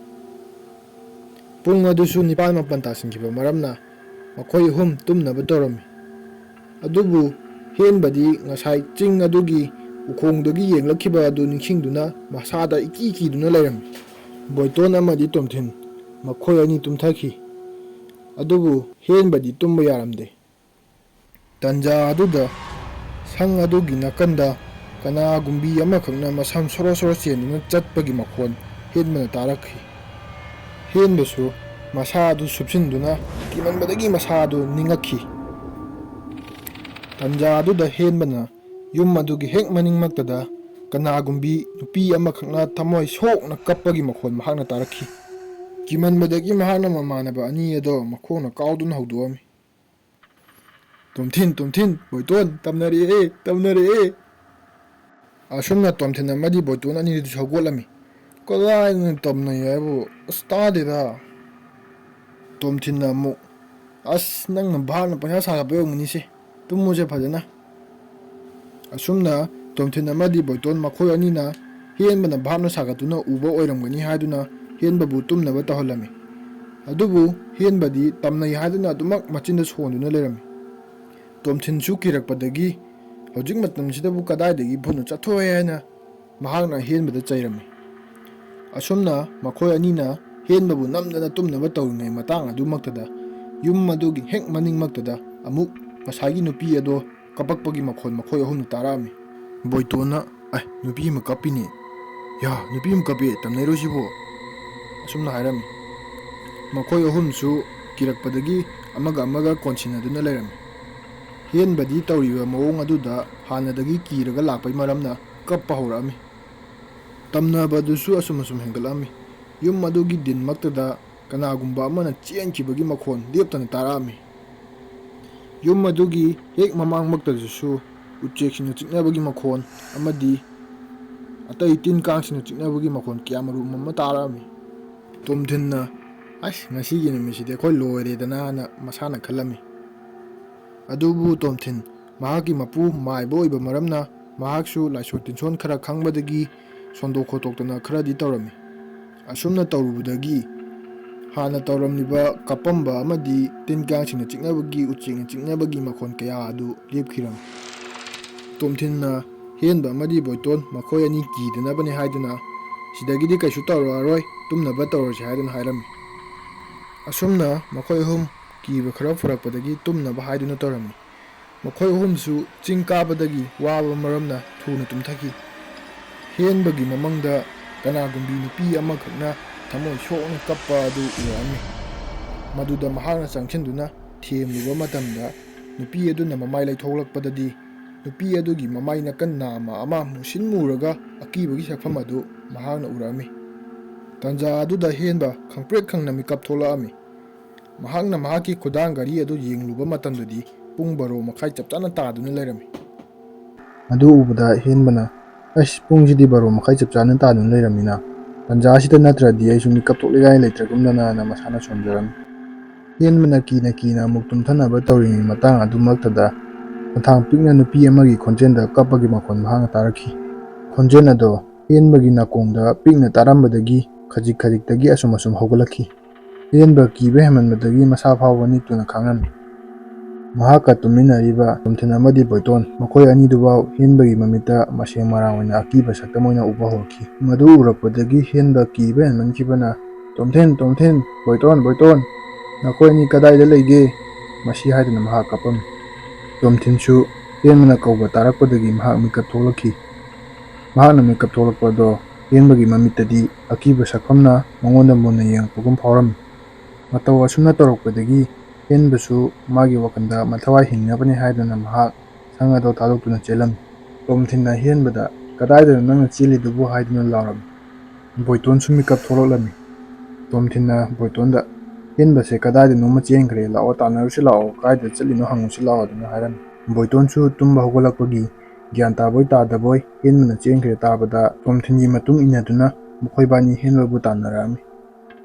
ꯄꯨꯡ ꯑꯗꯨꯁꯨ 9-10 ꯇꯥꯁꯤꯟꯈꯤꯕ ꯃꯔꯝꯅ ꯃꯈꯣꯏ ꯑꯍꯨꯝ ꯇꯨꯝꯅꯕ ꯇꯧꯔꯝꯃꯤ꯫ ꯑꯗꯨꯕꯨ ꯍꯦꯟꯕꯗꯤ ꯉꯁꯥꯏ ꯆꯤꯡ ꯑꯗꯨꯒꯤ ꯎꯈꯣꯡꯗꯒꯤ ꯌꯦꯡꯂꯛꯈꯤꯕ ꯑꯗꯨ ꯅꯤꯡꯁꯤꯡꯗꯨꯅ ꯃꯁꯥꯗ ꯏꯀꯤ ꯀꯤꯗꯨꯅ ꯂꯩꯔꯝꯃꯤ꯫ ꯕꯣꯏꯇꯣꯟ ꯑꯃꯗꯤ ꯇꯣꯝꯊꯤꯟ ꯃꯈꯣꯏ ꯑꯅꯤ ꯇꯨꯝꯊꯈꯤ꯫ ꯑꯗꯨꯕꯨ ꯍꯦꯟꯕꯗꯤ ꯇꯨꯝꯕ ꯌꯥꯔꯝꯗꯦ꯫ ꯇꯟꯖꯥ ꯑꯗꯨꯗ ꯁꯪ ꯑꯗꯨꯒꯤ ꯅꯥꯀꯟꯗ ꯀꯅꯥꯒꯨꯝꯕꯤ ꯑꯃꯈꯛꯅ ꯃꯁꯝ ꯁꯣꯔꯣ ꯁꯣꯔꯣ ꯆꯦꯟꯗꯨꯅ ꯆꯠꯄꯒꯤ ꯃꯈꯣꯟ ꯍꯦꯟꯕꯅ ꯇꯥꯔꯛꯈꯤ꯫ ꯍꯦꯟꯕꯁꯨ ꯃꯁꯥ ꯑꯗꯨ ꯁꯨꯞꯆꯤꯟꯗꯨꯅ ꯀꯤꯃꯟꯕꯗꯒꯤ ꯃꯁꯥ ꯑꯗꯨ ꯅꯤꯡꯉꯛꯈꯤ꯫ ꯇꯟꯖꯥ ꯑꯗꯨꯗ ꯍꯦꯟꯕꯅ ꯌꯨꯝ ꯑꯗꯨꯒꯤ ꯍꯦꯛ ꯃꯅꯤꯡꯃꯛꯇꯗ ꯀꯅꯥꯒꯨꯝꯕꯤ ꯅꯨꯄꯤ ꯑꯃꯈꯛꯅ ꯊꯃꯣꯏ ꯁꯣꯛꯅ ꯀꯞꯄꯒꯤ ꯃꯈꯣꯟ ꯃꯍꯥꯛꯅ ꯇꯥꯔꯛꯈꯤ꯫ ꯀꯤꯃꯟꯕꯗꯒꯤ ꯃꯍꯥꯛꯅ ꯃꯃꯥꯟꯅꯕ ꯑꯅꯤ ꯑꯗꯣ ꯃꯈꯣꯡꯅ ꯀꯥꯎꯗꯨꯅ ꯍꯧꯗꯣꯛꯑꯝꯃꯤ꯫ ꯇꯣꯝꯊꯤꯟ, ꯕꯣꯏꯇꯣꯟ, ꯇꯝꯅꯔꯛꯑꯦ, ꯇꯝꯅꯔꯛꯑꯦ꯫ ꯑꯁꯨꯝꯅ ꯇꯣꯝꯊꯤꯟ ꯑꯃꯗꯤ ꯕꯣꯏꯇꯣꯟ ꯑꯅꯤꯗꯨꯁꯨ ꯍꯧꯒꯠꯂꯝꯃꯤ꯫ ꯀꯗꯥꯏꯗꯅꯣ ꯇꯝꯅꯩ ꯍꯥꯏꯕꯨ, ꯇꯥꯗꯦꯗ꯫ ꯇꯣꯝꯊꯤꯟꯅ ꯑꯃꯨꯛ ꯅꯪꯅ ꯚꯥꯞꯅ ꯄꯪꯁꯥ ꯁꯥꯒꯠꯄ ꯑꯣꯏꯔꯝꯒꯅꯤꯁꯦ, ꯇꯨꯝꯃꯨꯁꯦ ꯐꯖꯅ꯫ ꯑꯁꯨꯝꯅ ꯇꯣꯝꯊꯤꯟ ꯑꯃꯗꯤ ꯕꯣꯏꯇꯣꯟ ꯃꯈꯣꯏ ꯑꯅꯤꯅ ꯍꯦꯟꯕꯅ ꯚꯥꯞꯅ ꯁꯥꯒꯠꯇꯨꯅ ꯎꯕ ꯑꯣꯏꯔꯝꯒꯅꯤ ꯍꯥꯏꯗꯨꯅ ꯍꯦꯟꯕꯕꯨ ꯇꯨꯝꯅꯕ ꯇꯧꯍꯜꯂꯝꯃꯤ꯫ ꯑꯗꯨꯕꯨ ꯍꯦꯟꯕꯗꯤ ꯇꯝꯅꯩ ꯍꯥꯏꯗꯨꯅ ꯑꯗꯨꯃꯛ ꯃꯆꯤꯟꯗ ꯁꯣꯟꯗꯨꯅ ꯂꯩꯔꯝꯃꯤ꯫ ꯇꯣꯝꯊꯤꯟꯁꯨ ꯀꯤꯔꯛꯄꯗꯒꯤ ꯍꯧꯖꯤꯛ ꯃꯇꯝꯁꯤꯗꯕꯨ ꯀꯗꯥꯏꯗꯒꯤ ꯚꯨꯠꯅꯣ, ꯆꯠꯊꯣꯛꯑꯦ ꯍꯥꯏꯅ ꯃꯍꯥꯛꯅ ꯍꯦꯟꯕꯗ ꯆꯩꯔꯝꯃꯤ꯫ ꯑꯁꯨꯝꯅ ꯃꯈꯣꯏ ꯑꯅꯤꯅ ꯍꯦꯟꯕꯕꯨ ꯅꯝꯗꯅ ꯇꯨꯝꯅꯕ ꯇꯧꯔꯤꯉꯩ ꯃꯇꯥꯡ ꯑꯗꯨꯃꯛꯇꯗ ꯌꯨꯝ ꯑꯗꯨꯒꯤ ꯍꯦꯛ ꯃꯅꯤꯡꯃꯛꯇꯗ ꯑꯃꯨꯛ ꯉꯁꯥꯏꯒꯤ ꯅꯨꯄꯤ ꯑꯗꯣ ꯀꯞꯄꯛꯄꯒꯤ ꯃꯈꯣꯟ ꯃꯈꯣꯏ ꯑꯍꯨꯝꯅ ꯇꯥꯔꯛꯑꯝꯃꯤ꯫ ꯕꯣꯏꯇꯣꯟꯅ ꯅꯨꯄꯤ ꯑꯃ ꯀꯞꯄꯤꯅꯦ, ꯅꯨꯄꯤ ꯑꯃ ꯀꯞꯄꯦ, ꯇꯝꯅꯩꯔꯣꯁꯤꯕꯣ, ꯑꯁꯨꯝꯅ ꯍꯥꯏꯔꯝꯃꯤ꯫ ꯃꯈꯣꯏ ꯑꯍꯨꯝꯁꯨ ꯀꯤꯔꯛꯄꯗꯒꯤ ꯑꯃꯒ ꯑꯃꯒ ꯀꯣꯟꯁꯤꯟꯅꯗꯨꯅ ꯂꯩꯔꯝꯃꯤ꯫ ꯍꯦꯟꯕꯗꯤ ꯇꯧꯔꯤꯕ ꯃꯑꯣꯡ ꯑꯗꯨꯗ ꯍꯥꯟꯅꯗꯒꯤ ꯀꯤꯔꯒ ꯂꯥꯛꯄꯩ ꯃꯔꯝꯅ ꯀꯞꯄ ꯍꯧꯔꯛꯑꯝꯃꯤ꯫ ꯇꯝꯅꯕꯗꯨꯁꯨ ꯑꯁꯨꯝ ꯍꯦꯟꯒꯠꯂꯛꯑꯝꯃꯤ꯫ ꯌꯨꯝ ꯑꯗꯨꯒꯤ ꯗꯤꯟꯃꯛꯇꯗ ꯀꯅꯥꯒꯨꯝꯕ ꯑꯃꯅ ꯆꯦꯟꯈꯤꯕꯒꯤ ꯃꯈꯣꯟ ꯂꯦꯞꯇꯅ ꯇꯥꯔꯛꯑꯝꯃꯤ꯫ ꯌꯨꯝ ꯑꯗꯨꯒꯤ ꯍꯦꯛ ꯃꯃꯥꯡꯃꯛꯇꯗꯁꯨ ꯎꯆꯦꯛꯁꯤꯡꯅ ꯆꯤꯛꯅꯕꯒꯤ ꯃꯈꯣꯟ ꯑꯃꯗꯤ ꯑꯇꯩ ꯇꯤꯟ ꯀꯥꯡꯁꯤꯡꯅ ꯆꯤꯛꯅꯕꯒꯤ ꯃꯈꯣꯟ ꯀꯌꯥꯃꯔꯨꯝ ꯑꯃ ꯇꯥꯔꯛꯑꯝꯃꯤ꯫ ꯇꯣꯝꯊꯤꯟꯅ ꯑꯁ ꯉꯁꯤꯒꯤ ꯅꯨꯃꯤꯠꯁꯤꯗꯤ ꯑꯩꯈꯣꯏ ꯂꯣꯏꯔꯦꯗꯅꯥꯅ ꯃꯁꯥꯅ ꯈꯜꯂꯝꯃꯤ꯫ ꯑꯗꯨꯕꯨ ꯇꯣꯝꯊꯤꯟ ꯃꯍꯥꯛꯀꯤ ꯃꯄꯨ ꯃꯥꯏꯕ ꯑꯣꯏꯕ ꯃꯔꯝꯅ ꯃꯍꯥꯛꯁꯨ ꯂꯥꯏꯁꯣꯟ ꯇꯤꯟꯁꯣꯟ ꯈꯔ ꯈꯪꯕꯗꯒꯤ ꯁꯣꯟꯗꯣꯛ ꯈꯣꯠꯇꯣꯛꯇꯅ ꯈꯔꯗꯤ ꯇꯧꯔꯝꯃꯤ꯫ ꯑꯁꯨꯝꯅ ꯇꯧꯔꯨꯕꯗꯒꯤ ꯍꯥꯟꯅ ꯇꯧꯔꯝꯂꯤꯕ ꯀꯞꯄꯝꯕ ꯑꯃꯗꯤ ꯇꯤꯟ ꯀꯥꯡꯁꯤꯡꯅ ꯆꯤꯛꯅꯕꯒꯤ ꯎꯆꯦꯛꯅ ꯆꯤꯛꯅꯕꯒꯤ ꯃꯈꯣꯟ ꯀꯌꯥ ꯑꯗꯨ ꯂꯦꯞꯈꯤꯔꯝꯃꯤ꯫ ꯇꯣꯝꯊꯤꯟꯅ ꯍꯦꯟꯕ ꯑꯃꯗꯤ ꯕꯣꯏꯇꯣꯟ ꯃꯈꯣꯏ ꯑꯅꯤ ꯀꯤꯗꯅꯕꯅꯤ ꯍꯥꯏꯗꯨꯅ ꯁꯤꯗꯒꯤꯗꯤ ꯀꯩꯁꯨ ꯇꯧꯔꯛꯑꯔꯣꯏ, ꯇꯨꯝꯅꯕ ꯇꯧꯔꯁꯤ ꯍꯥꯏꯗꯨꯅ ꯍꯥꯏꯔꯝꯃꯤ꯫ ꯑꯁꯨꯝꯅ ꯃꯈꯣꯏ ꯑꯍꯨꯝ ꯀꯤꯕ ꯈꯔ ꯐꯔꯛꯄꯗꯒꯤ ꯇꯨꯝꯅꯕ ꯍꯥꯏꯗꯨꯅ ꯇꯧꯔꯝꯃꯤ꯫ ꯃꯈꯣꯏ ꯑꯍꯨꯝꯁꯨ ꯆꯤꯡ ꯀꯥꯕꯗꯒꯤ ꯋꯥꯕ ꯃꯔꯝꯅ ꯊꯨꯅ ꯇꯨꯝꯊꯈꯤ꯫ ꯍꯦꯟꯕꯒꯤ ꯃꯃꯪꯗ ꯀꯅꯥꯒꯨꯝꯕꯤ ꯅꯨꯄꯤ ꯑꯃꯈꯛꯅ ꯊꯃꯣꯏ ꯁꯣꯛꯅ ꯀꯞꯄ ꯑꯗꯨ ꯎꯔꯛꯑꯝꯃꯤ꯫ ꯃꯗꯨꯗ ꯃꯍꯥꯛꯅ ꯆꯪꯁꯤꯟꯗꯨꯅ ꯊꯦꯝꯂꯨꯕ ꯃꯇꯝꯗ ꯅꯨꯄꯤ ꯑꯗꯨꯅ ꯃꯃꯥꯏ ꯂꯩꯊꯣꯛꯂꯛꯄꯗꯗꯤ ꯅꯨꯄꯤ ꯑꯗꯨꯒꯤ ꯃꯃꯥꯏ ꯅꯥꯀꯟ ꯅꯥꯝꯃ ꯑꯃ ꯃꯨꯁꯤꯟ ꯃꯨꯔꯒ ꯑꯀꯤꯕꯒꯤ ꯁꯛꯐꯝ ꯑꯗꯨ ꯃꯍꯥꯛꯅ ꯎꯔꯛꯑꯝꯃꯤ꯫ ꯇꯥꯟꯖꯥ ꯑꯗꯨꯗ ꯍꯦꯟꯕ ꯈꯪꯄ꯭ꯔꯦꯛ ꯈꯪꯅ ꯃꯤꯀꯞ ꯊꯣꯛꯂꯛꯑꯝꯃꯤ꯫ ꯃꯍꯥꯛꯅ ꯃꯍꯥꯛꯀꯤ ꯈꯨꯗꯥꯡ ꯘꯔꯤ ꯑꯗꯨ ꯌꯦꯡꯂꯨꯕ ꯃꯇꯝꯗꯗꯤ ꯄꯨꯡ 12:30 ꯆꯞ ꯆꯥꯅ ꯇꯥꯗꯨꯅ ꯂꯩꯔꯝꯃꯤ꯫ ꯑꯗꯨ ꯎꯕꯗ ꯍꯦꯟꯕꯅ "ꯑꯁ, ꯄꯨꯡꯁꯤꯗꯤ 12:30 ꯆꯞ ꯆꯥꯅ ꯇꯥꯗꯨꯅ ꯂꯩꯔꯝꯃꯤꯅ, ꯇꯥꯟꯖꯥꯁꯤꯗ ꯅꯠꯇ꯭ꯔꯗꯤ ꯑꯩꯁꯨ ꯃꯤꯀꯞ ꯊꯣꯛꯅꯤꯡꯉꯥꯏ ꯂꯩꯇ꯭ꯔꯒꯨꯝꯗꯅ" ꯃꯁꯥꯅ ꯁꯣꯟꯖꯔꯝꯃꯤ꯫ ꯍꯦꯟꯕꯅ ꯀꯤꯅ ꯀꯤꯅ ꯑꯃꯨꯛ ꯇꯨꯝꯊꯅꯕ ꯇꯧꯔꯤꯉꯩ ꯃꯇꯥꯡ ꯑꯗꯨꯃꯛꯇꯗ ꯈꯣꯟꯊꯥꯡ ꯄꯤꯛꯅ ꯅꯨꯄꯤ ꯑꯃꯒꯤ ꯈꯣꯟꯖꯦꯜꯗ ꯀꯞꯄꯒꯤ ꯃꯈꯣꯟ ꯃꯍꯥꯛꯅ ꯇꯥꯔꯛꯈꯤ꯫ ꯈꯣꯟꯖꯦꯜ ꯑꯗꯣ ꯍꯦꯟꯕꯒꯤ ꯅꯥꯀꯣꯡꯗ ꯄꯤꯛꯅ ꯇꯥꯔꯝꯕꯗꯒꯤ ꯈꯖꯤꯛ ꯈꯖꯤꯛꯇꯒꯤ ꯑꯁꯨꯝ ꯍꯧꯒꯠꯂꯛꯈꯤ꯫ ꯍꯦꯟꯕ ꯀꯤꯕ ꯍꯦꯟꯃꯟꯕꯗꯒꯤ ꯃꯁꯥ ꯐꯥꯎꯕ ꯅꯤꯛꯇꯨꯅ ꯈꯥꯡꯂꯝꯃꯤ꯫ ꯃꯍꯥꯛꯀ ꯇꯨꯝꯃꯤꯟꯅꯔꯤꯕ ꯇꯣꯝꯊꯤꯟ ꯑꯃꯗꯤ ꯕꯣꯏꯇꯣꯟ, ꯃꯈꯣꯏ ꯑꯅꯤꯗꯨꯐꯥꯎ ꯍꯦꯟꯕꯒꯤ ꯃꯃꯤꯠꯇ ꯃꯁꯦꯡ ꯃꯔꯥꯡ ꯑꯣꯏꯅ ꯑꯀꯤꯕ ꯁꯛꯇꯝ ꯑꯣꯏꯅ ꯎꯕ ꯍꯧꯔꯛꯈꯤ꯫ ꯃꯗꯨ ꯎꯔꯛꯄꯗꯒꯤ ꯍꯦꯟꯕ ꯀꯤꯕ ꯍꯦꯟꯃꯟꯈꯤꯕꯅ "ꯇꯣꯝꯊꯤꯟ, ꯇꯣꯝꯊꯤꯟ, ꯕꯣꯏꯇꯣꯟ, ꯕꯣꯏꯇꯣꯟ, ꯅꯈꯣꯏ ꯑꯅꯤ ꯀꯗꯥꯏꯗ ꯂꯩꯒꯦ?" ꯃꯁꯤ ꯍꯥꯏꯗꯨꯅ ꯃꯍꯥꯛ ꯀꯞꯄꯝꯃꯤ꯫ ꯇꯣꯝꯊꯤꯟꯁꯨ ꯍꯦꯟꯕꯅ ꯀꯧꯕ ꯇꯥꯔꯛꯄꯗꯒꯤ ꯃꯍꯥꯛ ꯃꯤꯀꯞ ꯊꯣꯛꯂꯛꯈꯤ꯫ ꯃꯍꯥꯛꯅ ꯃꯤꯀꯞ ꯊꯣꯛꯂꯛꯄꯗꯣ ꯍꯦꯟꯕꯒꯤ ꯃꯃꯤꯠꯇꯗꯤ ꯑꯀꯤꯕ ꯁꯛꯐꯝꯅ ꯃꯉꯣꯟꯗ ꯃꯨꯟꯅ ꯌꯦꯡꯉꯛꯄꯒꯨꯝ ꯐꯥꯎꯔꯝꯃꯤ꯫ ꯃꯇꯧ ꯑꯁꯨꯝꯅ ꯇꯧꯔꯛꯄꯗꯒꯤ ꯍꯦꯟꯕꯁꯨ ꯃꯥꯒꯤ ꯋꯥꯈꯜꯗ ꯃꯊꯋꯥꯏ ꯍꯤꯡꯅꯕꯅꯤ ꯍꯥꯏꯗꯨꯅ ꯃꯍꯥꯛ ꯁꯪ ꯑꯗꯨ ꯊꯥꯗꯣꯛꯇꯨꯅ ꯆꯦꯜꯂꯝꯃꯤ꯫ ꯇꯣꯝꯊꯤꯟꯅ ꯍꯦꯟꯕꯗ "ꯀꯗꯥꯏꯗꯅꯣ ꯅꯪꯅ ꯆꯦꯜꯂꯤꯗꯨꯕꯨ?" ꯍꯥꯏꯗꯨꯅ ꯂꯥꯎꯔꯝꯃꯤ꯫ ꯕꯣꯏꯇꯣꯟꯁꯨ ꯃꯤꯀꯞ ꯊꯣꯛꯂꯛꯂꯝꯃꯤ꯫ ꯇꯣꯝꯊꯤꯟꯅ ꯕꯣꯏꯇꯣꯟꯗ "ꯍꯦꯟꯕꯁꯦ ꯀꯗꯥꯏꯗꯅꯣꯃ ꯆꯦꯟꯈ꯭ꯔꯦ, ꯂꯥꯛꯑꯣ ꯇꯥꯟꯅꯔꯨꯁꯤ ꯂꯥꯛꯑꯣ, ꯀꯥꯏꯗ ꯆꯠꯂꯤꯅꯣ ꯍꯪꯉꯨꯁꯤ ꯂꯥꯛꯑꯣ" ꯑꯗꯨꯅ ꯍꯥꯏꯔꯝꯃꯤ꯫ ꯕꯣꯏꯇꯣꯟꯁꯨ ꯇꯨꯝꯕ ꯍꯧꯒꯠꯂꯛꯄꯒꯤ ꯒ꯭ꯌꯥꯟ ꯇꯥꯕꯣꯏ ꯇꯥꯗꯕꯣꯏ ꯍꯦꯟꯕꯅ ꯆꯦꯟꯈ꯭ꯔꯦ ꯇꯥꯕꯗ ꯇꯣꯝꯊꯤꯟꯒꯤ ꯃꯇꯨꯡ ꯏꯟꯅꯗꯨꯅ ꯃꯈꯣꯏꯕꯥꯅꯤ ꯍꯦꯟꯕꯕꯨ ꯇꯥꯟꯅꯔꯛꯑꯝꯃꯤ꯫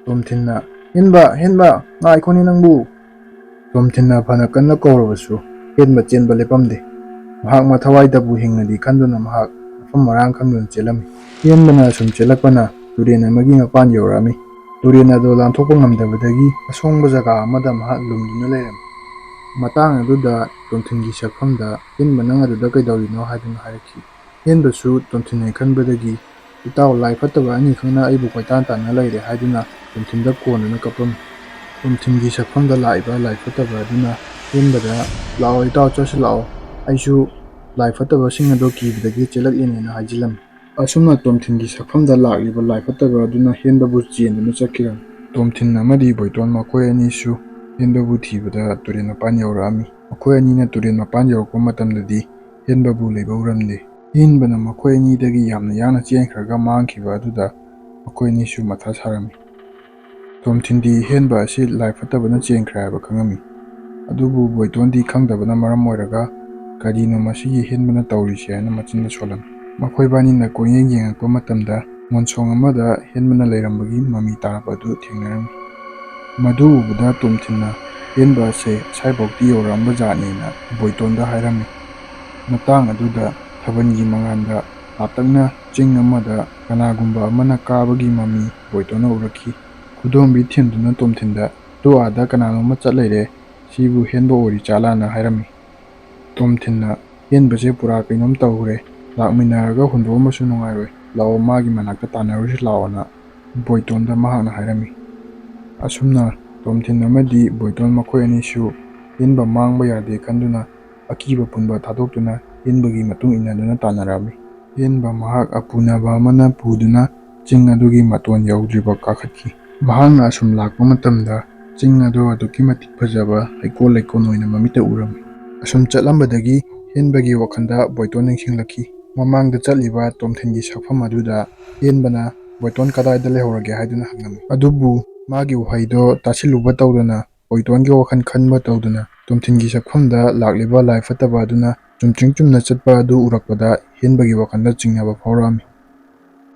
ꯇꯣꯝꯊꯤꯟꯅ "ꯍꯦꯟꯕ, ꯍꯦꯟꯕ, ꯉꯥꯏꯈꯣꯅꯦ ꯅꯪꯕꯨ!" ꯇꯣꯝꯊꯤꯟꯅ ꯐꯅ ꯀꯟꯅ ꯀꯧꯔꯕꯁꯨ ꯍꯦꯟꯕ ꯆꯦꯟꯕ ꯂꯦꯞꯄꯝꯗꯦ꯫ ꯃꯍꯥꯛ ꯃꯊꯋꯥꯏꯗꯕꯨ ꯍꯤꯡꯉꯗꯤ ꯈꯟꯗꯨꯅ ꯃꯍꯥꯛ ꯃꯐꯝ ꯃꯔꯥꯡ ꯈꯪꯗꯨꯅ ꯆꯦꯜꯂꯝꯃꯤ꯫ ꯍꯦꯟꯕꯅ ꯁꯨꯝ ꯆꯦꯜꯂꯛꯄꯅ ꯇꯨꯔꯦꯟ ꯑꯃꯒꯤ ꯃꯄꯥꯟ ꯌꯧꯔꯛꯑꯝꯃꯤ꯫ ꯇꯨꯔꯦꯟ ꯑꯗꯨ ꯂꯥꯟꯊꯣꯛꯄ ꯉꯝꯗꯕꯗꯒꯤ ꯑꯁꯣꯡꯕ ꯖꯒꯥ ꯑꯃꯗ ꯃꯍꯥꯛ ꯂꯨꯝꯗꯨꯅ ꯂꯩꯔꯝꯃꯤ꯫ ꯃꯇꯥꯡ ꯑꯗꯨꯗ ꯇꯣꯝꯊꯤꯟꯒꯤ ꯁꯛꯐꯝꯗ "ꯍꯦꯟꯕ, ꯅꯪ ꯑꯗꯨꯗ ꯀꯩꯗꯧꯔꯤꯅꯣ?" ꯍꯥꯏꯗꯨꯅ ꯍꯥꯏꯔꯛꯈꯤ꯫ ꯍꯦꯟꯕꯁꯨ ꯇꯣꯝꯊꯤꯟꯅꯦ ꯈꯟꯕꯗꯒꯤ "ꯏꯇꯥꯎ, ꯂꯥꯏ ꯐꯠꯇꯕ ꯑꯅꯤꯈꯛꯅ ꯑꯩꯕꯨ ꯀꯣꯏꯇꯥꯟ ꯇꯥꯟꯅ ꯂꯩꯔꯦ" ꯍꯥꯏꯗꯨꯅ ꯇꯣꯝꯊꯤꯟꯗ ꯀꯣꯟꯗꯨꯅ ꯀꯞꯄꯝꯃꯤ꯫ ꯇꯣꯝꯊꯤꯟꯒꯤ ꯁꯛꯐꯝꯗ ꯂꯥꯛꯏꯕ ꯂꯥꯏ ꯐꯠꯇꯕ ꯑꯗꯨꯅ ꯍꯦꯟꯕꯗ "ꯂꯥꯛꯑꯣ ꯏꯇꯥꯎ, ꯆꯠꯁꯤ ꯂꯥꯛꯑꯣ, ꯑꯩꯁꯨ ꯂꯥꯏ ꯐꯠꯇꯕꯁꯤꯡ ꯑꯗꯣ ꯀꯤꯕꯗꯒꯤ ꯆꯦꯜꯂꯛꯂꯤꯅꯦꯅ" ꯍꯥꯏꯖꯤꯜꯂꯝꯃꯤ꯫ ꯑꯁꯨꯝꯅ ꯇꯣꯝꯊꯤꯟꯒꯤ ꯁꯛꯐꯝꯗ ꯂꯥꯛꯂꯤꯕ ꯂꯥꯏ ꯐꯠꯇꯕ ꯑꯗꯨꯅ ꯍꯦꯟꯕꯕꯨ ꯆꯦꯟꯗꯨꯅ ꯆꯠꯈꯤꯔꯝꯃꯤ꯫ ꯇꯣꯝꯊꯤꯟ ꯑꯃꯗꯤ ꯕꯣꯏꯇꯣꯟ ꯃꯈꯣꯏ ꯑꯅꯤꯁꯨ ꯍꯦꯟꯕꯕꯨ ꯊꯤꯕꯗ ꯇꯨꯔꯦꯟ ꯃꯄꯥꯟ ꯌꯧꯔꯛꯑꯝꯃꯤ꯫ ꯃꯈꯣꯏ ꯑꯅꯤꯅ ꯇꯨꯔꯦꯟ ꯃꯄꯥꯟ ꯌꯧꯔꯛꯄ ꯃꯇꯝꯗꯗꯤ ꯍꯦꯟꯕꯕꯨ ꯂꯩꯕ ꯎꯔꯝꯗꯦ꯫ ꯍꯦꯟꯕꯅ ꯃꯈꯣꯏ ꯑꯅꯤꯗꯒꯤ ꯌꯥꯝꯅ ꯌꯥꯡꯅ ꯆꯦꯟꯈ꯭ꯔꯒ ꯃꯥꯡꯈꯤꯕ ꯑꯗꯨꯗ ꯃꯈꯣꯏ ꯑꯅꯤꯁꯨ ꯃꯊꯥ ꯁꯥꯔꯝꯃꯤ꯫ ꯇꯣꯝꯊꯤꯟꯗꯤ ꯍꯦꯟꯕ ꯑꯁꯤ ꯂꯥꯏ ꯐꯠꯇꯕꯅ ꯆꯦꯟꯈ꯭ꯔꯦ ꯍꯥꯏꯕ ꯈꯪꯉꯝꯃꯤ꯫ ꯑꯗꯨꯕꯨ ꯕꯣꯏꯇꯣꯟꯗꯤ ꯈꯪꯗꯕꯅ ꯃꯔꯝ ꯑꯣꯏꯔꯒ "ꯀꯔꯤꯅꯣ ꯃꯁꯤꯒꯤ ꯍꯦꯟꯕꯅ ꯇꯧꯔꯤꯁꯦ" ꯍꯥꯏꯅ ꯃꯆꯤꯟꯗ ꯁꯣꯜꯂꯝꯃꯤ꯫ ꯃꯈꯣꯏꯕꯥꯅꯤꯅ ꯀꯣꯏꯌꯦꯡ ꯌꯦꯡꯉꯛꯄ ꯃꯇꯝꯗ ꯃꯣꯟꯁꯣꯡ ꯑꯃꯗ ꯍꯦꯟꯕꯅ ꯂꯩꯔꯝꯕꯒꯤ ꯃꯃꯤ ꯇꯥꯔꯛꯄ ꯑꯗꯨ ꯊꯦꯡꯅꯔꯝꯃꯤ꯫ ꯃꯗꯨ ꯎꯕꯗ ꯇꯣꯝꯊꯤꯟꯅ "ꯍꯦꯟꯕ ꯑꯁꯦ ꯑꯁꯥꯏꯐꯥꯎꯗꯤ ꯌꯧꯔꯛꯑꯝꯕ ꯖꯥꯠꯅꯦ"ꯅ ꯕꯣꯏꯇꯣꯟꯗ ꯍꯥꯏꯔꯝꯃꯤ꯫ ꯃꯇꯥꯡ ꯑꯗꯨꯗ ꯊꯥꯕꯜꯒꯤ ꯃꯉꯥꯟꯗ ꯂꯥꯞꯇꯛꯅ ꯆꯤꯡ ꯑꯃꯗ ꯀꯅꯥꯒꯨꯝꯕ ꯑꯃꯅ ꯀꯥꯕꯒꯤ ꯃꯃꯤ ꯕꯣꯏꯇꯣꯟꯅ ꯎꯔꯛꯈꯤ꯫ ꯈꯨꯗꯣꯝꯕꯤ ꯊꯦꯝꯗꯨꯅ ꯇꯣꯝꯊꯤꯟꯗ "ꯑꯗꯨ ꯑꯥꯗ ꯀꯅꯥꯅꯣꯝꯃ ꯆꯠ ꯂꯩꯔꯦ, ꯁꯤꯕꯨ ꯍꯦꯟꯕ ꯑꯣꯏꯔꯤꯖꯥꯠꯂꯥꯅ" ꯍꯥꯏꯔꯝꯃꯤ꯫ ꯇꯣꯝꯊꯤꯟꯅ "ꯍꯦꯟꯕꯁꯦ ꯄꯨꯔꯥ ꯀꯩꯅꯣꯝ ꯇꯧꯈ꯭ꯔꯦ, ꯂꯥꯛꯃꯤꯟꯅꯔꯒ ꯍꯨꯟꯗꯣꯛꯑꯝꯕꯁꯨ ꯅꯨꯡꯉꯥꯏꯔꯣꯏ, ꯂꯥꯛꯑꯣ ꯃꯥꯒꯤ ꯃꯅꯥꯛꯇ ꯇꯥꯟꯅꯔꯨꯁꯤ ꯂꯥꯛꯑꯣꯅ" ꯕꯣꯏꯇꯣꯟꯗ ꯃꯍꯥꯛꯅ ꯍꯥꯏꯔꯝꯃꯤ꯫ ꯑꯁꯨꯝꯅ ꯇꯣꯝꯊꯤꯟ ꯑꯃꯗꯤ ꯕꯣꯏꯇꯣꯟ ꯃꯈꯣꯏ ꯑꯅꯤꯁꯨ ꯍꯦꯟꯕ ꯃꯥꯡꯕ ꯌꯥꯗꯦ ꯈꯟꯗꯨꯅ ꯑꯀꯤꯕ ꯄꯨꯟꯕ ꯊꯥꯗꯣꯛꯇꯨꯅ ꯍꯦꯟꯕꯒꯤ ꯃꯇꯨꯡ ꯏꯟꯅꯗꯨꯅ ꯇꯥꯟꯅꯔꯛꯑꯝꯃꯤ꯫ ꯍꯦꯟꯕ ꯃꯍꯥꯛ ꯑꯄꯨꯅꯕ ꯑꯃꯅ ꯄꯨꯗꯨꯅ ꯆꯤꯡ ꯑꯗꯨꯒꯤ ꯃꯇꯣꯟ ꯌꯧꯗ꯭ꯔꯤꯐꯥꯎ ꯀꯥꯈꯠꯈꯤ꯫ ꯃꯍꯥꯛꯅ ꯑꯁꯨꯝ ꯂꯥꯛꯄ ꯃꯇꯝꯗ ꯆꯤꯡ ꯑꯗꯨ ꯑꯗꯨꯛꯀꯤ ꯃꯇꯤꯛ ꯐꯖꯕ ꯍꯩꯀꯣꯜ ꯂꯩꯀꯣꯜ ꯑꯣꯏꯅ ꯃꯃꯤꯠꯇ ꯎꯔꯝꯃꯤ꯫ ꯑꯁꯨꯝ ꯆꯠꯂꯝꯕꯗꯒꯤ ꯍꯦꯟꯕꯒꯤ ꯋꯥꯈꯜꯗ ꯕꯣꯏꯇꯣꯟ ꯅꯤꯡꯁꯤꯡꯂꯛꯈꯤ꯫ ꯃꯃꯥꯡꯗ ꯆꯠꯂꯤꯕ ꯇꯣꯝꯊꯤꯟꯒꯤ ꯁꯛꯐꯝ ꯑꯗꯨꯗ ꯍꯦꯟꯕꯅ "ꯕꯣꯏꯇꯣꯟ ꯀꯗꯥꯏꯗ ꯂꯩꯍꯧꯔꯒꯦ?" ꯍꯥꯏꯗꯨꯅ ꯍꯪꯂꯝꯃꯤ꯫ ꯑꯗꯨꯕꯨ ꯃꯥꯒꯤ ꯋꯥꯍꯩꯗꯣ ꯇꯥꯁꯤꯜꯂꯨꯕ ꯇꯧꯗꯅ, ꯕꯣꯏꯇꯣꯟꯒꯤ ꯋꯥꯈꯜ ꯈꯟꯕ ꯇꯧꯗꯅ ꯇꯣꯝꯊꯤꯟꯒꯤ ꯁꯛꯐꯝꯗ ꯂꯥꯛꯂꯤꯕ ꯂꯥꯏ ꯐꯠꯇꯕ ꯑꯗꯨꯅ ꯆꯨꯝꯇ꯭ꯔꯤꯡ ꯆꯨꯝꯅ ꯆꯠꯄ ꯑꯗꯨ ꯎꯔꯛꯄꯗ ꯍꯦꯟꯕꯒꯤ ꯋꯥꯈꯜꯗ ꯆꯤꯡꯅꯕ ꯐꯥꯎꯔꯛꯑꯝꯃꯤ꯫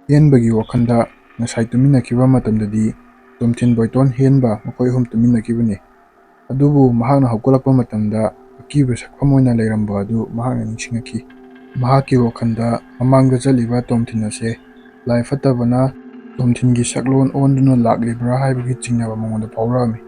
ꯍꯦꯟꯕꯒꯤ ꯋꯥꯈꯜꯗ ꯉꯁꯥꯏ ꯇꯨꯃꯤꯟꯅꯈꯤꯕ ꯃꯇꯝꯗꯗꯤ ꯇꯣꯝꯊꯤꯟ, ꯕꯣꯏꯇꯣꯟ, ꯍꯦꯟꯕ ꯃꯈꯣꯏ ꯑꯍꯨꯝ ꯇꯨꯃꯤꯟꯅꯈꯤꯕꯅꯤ꯫ ꯑꯗꯨꯕꯨ ꯃꯍꯥꯛꯅ ꯍꯧꯒꯠꯂꯛꯄ ꯃꯇꯝꯗ ꯑꯀꯤꯕ ꯁꯛꯐꯝ ꯑꯣꯏꯅ ꯂꯩꯔꯝꯕ ꯑꯗꯨ ꯃꯍꯥꯛꯅ ꯅꯤꯡꯁꯤꯡꯉꯛꯈꯤ꯫ ꯃꯍꯥꯛꯀꯤ ꯋꯥꯈꯜꯗ ꯃꯃꯥꯡꯗ ꯆꯠꯂꯤꯕ ꯇꯣꯝꯊꯤꯟ ꯑꯁꯦ ꯂꯥꯏ ꯐꯠꯇꯕꯅ ꯇꯣꯝꯊꯤꯟꯒꯤ ꯁꯛꯂꯣꯟ ꯑꯣꯟꯗꯨꯅ ꯂꯥꯛꯂꯤꯕ꯭ꯔꯥ ꯍꯥꯏꯕꯒꯤ ꯆꯤꯡꯅꯕ ꯃꯉꯣꯟꯗ ꯐꯥꯎꯔꯛꯑꯝꯃꯤ꯫